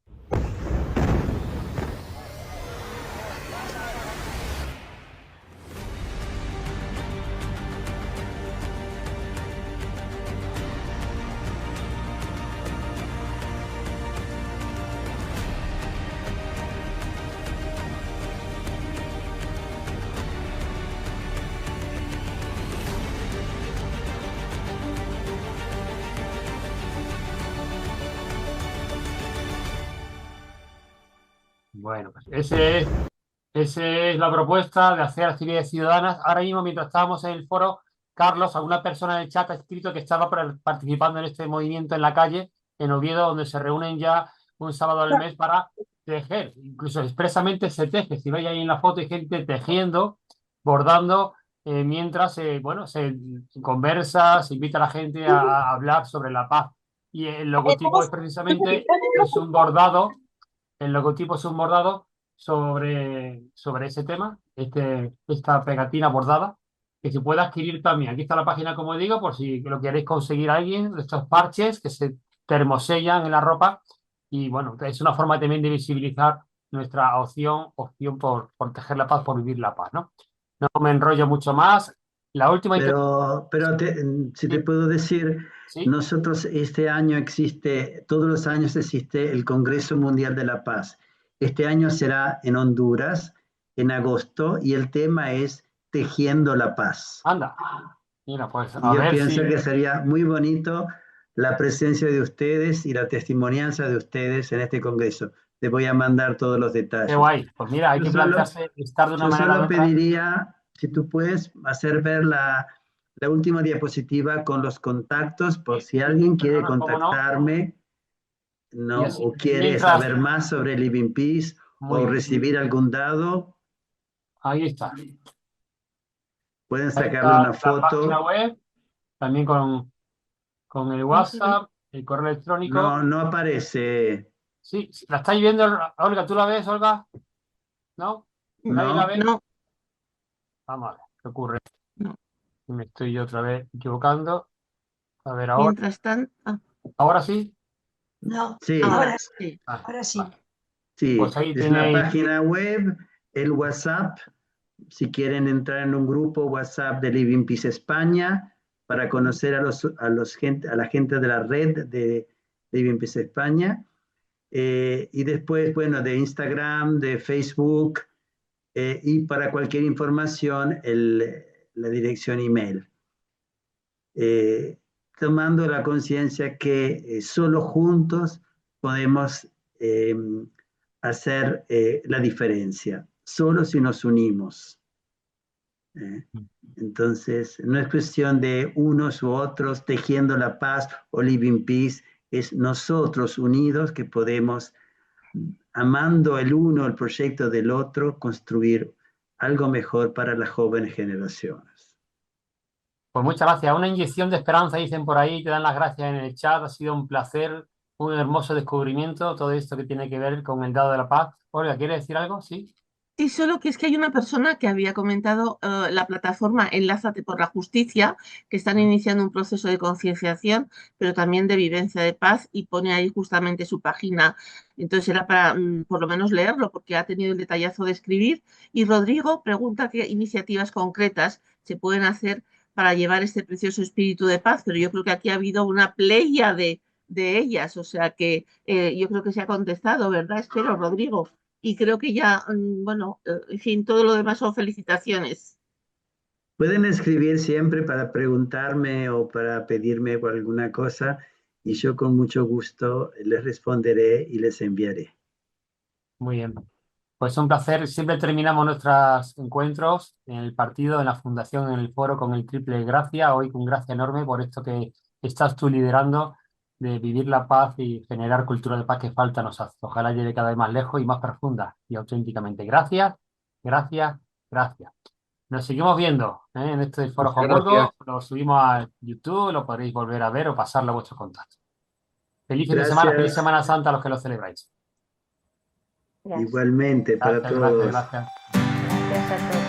Speaker 1: Bueno, pues esa es la propuesta de hacer actividades ciudadanas. Ahora mismo, mientras estábamos en el foro, Carlos, alguna persona en el chat ha escrito que estaba participando en este movimiento en la calle, en Oviedo, donde se reúnen ya un sábado al mes para tejer. Incluso expresamente se teje. Si veis ahí en la foto hay gente tejiendo, bordando, mientras bueno, se conversa, se invita a la gente a hablar sobre la paz. Y el logotipo es precisamente es un bordado. El logotipo es un bordado sobre ese tema, esta pegatina bordada, que se puede adquirir también. Aquí está la página, como digo, por si lo queréis conseguir a alguien, estos parches que se termosellan en la ropa. Y bueno, es una forma también de visibilizar nuestra opción por tejer la paz, por vivir la paz, ¿no? No me enrollo mucho más. La última
Speaker 3: Pero si te puedo decir,
Speaker 1: ¿Sí?
Speaker 3: nosotros este año todos los años existe el Congreso Mundial de la Paz. Este año será en Honduras, en agosto, y el tema es Tejiendo la Paz.
Speaker 1: Anda. Mira, pues
Speaker 3: Y
Speaker 1: a
Speaker 3: yo
Speaker 1: ver
Speaker 3: pienso
Speaker 1: si...
Speaker 3: que sería muy bonito la presencia de ustedes y la testimonianza de ustedes en este Congreso. Les voy a mandar todos los
Speaker 1: Qué
Speaker 3: detalles.
Speaker 1: guay. Pues mira, hay
Speaker 3: Yo
Speaker 1: que
Speaker 3: solo,
Speaker 1: plantearse estar de una
Speaker 3: yo
Speaker 1: manera u
Speaker 3: solo
Speaker 1: otra.
Speaker 3: pediría, si tú puedes, hacer ver la última diapositiva con los contactos, por si alguien quiere
Speaker 1: Perdona, ¿cómo no?
Speaker 3: contactarme,
Speaker 1: Y
Speaker 3: ¿no?
Speaker 1: así,
Speaker 3: O quiere
Speaker 1: mientras,
Speaker 3: saber más sobre Living Peace
Speaker 1: muy
Speaker 3: o
Speaker 1: bien,
Speaker 3: recibir algún dado,
Speaker 1: ahí está.
Speaker 3: pueden
Speaker 1: Ahí
Speaker 3: sacarle
Speaker 1: está
Speaker 3: una
Speaker 1: la página
Speaker 3: foto.
Speaker 1: web, también con el
Speaker 8: No se ve.
Speaker 1: WhatsApp, el correo electrónico.
Speaker 3: No aparece,
Speaker 1: Sí, ¿la estáis viendo, Olga? ¿Tú la ves, Olga? ¿No? ¿Nadie la
Speaker 3: ¿no?
Speaker 1: ve?
Speaker 8: No,
Speaker 1: Vamos a ver, ¿qué ocurre?
Speaker 8: no.
Speaker 1: Me estoy yo otra vez equivocando. A ver,
Speaker 8: Mientras tanto,
Speaker 1: ¿ahora sí?
Speaker 5: No,
Speaker 3: Sí,
Speaker 8: ahora sí.
Speaker 5: ahora sí.
Speaker 1: Vale.
Speaker 3: sí,
Speaker 1: Pues ahí
Speaker 3: es la
Speaker 1: tenéis.
Speaker 3: página web, el WhatsApp, si quieren entrar en un grupo WhatsApp de Living Peace España para conocer a la gente de la red de Living Peace España. Y después, bueno, de Instagram, de Facebook, y para cualquier información, la dirección email. Tomando la conciencia que solo juntos podemos hacer la diferencia, solo si nos unimos. Entonces, no es cuestión de unos u otros tejiendo la paz o living peace, es nosotros unidos que podemos, amando el uno, el proyecto del otro, construir algo mejor para las jóvenes generaciones.
Speaker 1: Pues muchas gracias. Una inyección de esperanza, dicen por ahí, te dan las gracias en el chat. Ha sido un placer, un hermoso descubrimiento, todo esto que tiene que ver con el dado de la paz. Olga, ¿quieres decir algo? Sí.
Speaker 8: Sí, solo que es que hay una persona que había comentado la plataforma Enlázate por la Justicia, que están iniciando un proceso de concienciación, pero también de vivencia de paz, y pone ahí justamente su página. Entonces era para por lo menos leerlo, porque ha tenido el detallazo de escribir. Y Rodrigo pregunta qué iniciativas concretas se pueden hacer para llevar este precioso espíritu de paz, pero yo creo que aquí ha habido una playa de ellas, o sea que yo creo que se ha contestado, ¿verdad? Espero, Rodrigo. Y creo que ya, bueno, en fin, todo lo demás son felicitaciones.
Speaker 3: Pueden escribir siempre para preguntarme o para pedirme alguna cosa y yo con mucho gusto les responderé y les enviaré.
Speaker 1: Muy bien. Pues un placer. Siempre terminamos nuestros encuentros en el partido, en la fundación, en el foro con el triple gracia. Hoy con gracia enorme por esto que estás tú liderando de vivir la paz y generar cultura de paz que falta nos hace. Ojalá llegue cada vez más lejos y más profunda y auténticamente. Gracias, gracias, gracias. Nos seguimos viendo en este del foro
Speaker 9: Muchas
Speaker 1: Juan Burgos.
Speaker 9: gracias.
Speaker 1: Lo subimos a YouTube, lo podréis volver a ver o pasarlo a vuestros contactos. Feliz fin de semana, feliz
Speaker 3: Gracias
Speaker 1: Semana Santa a los que lo celebráis.
Speaker 2: Gracias.
Speaker 3: igualmente para
Speaker 1: Gracias, gracias,
Speaker 3: todos.
Speaker 1: gracias.
Speaker 2: Gracias a todos.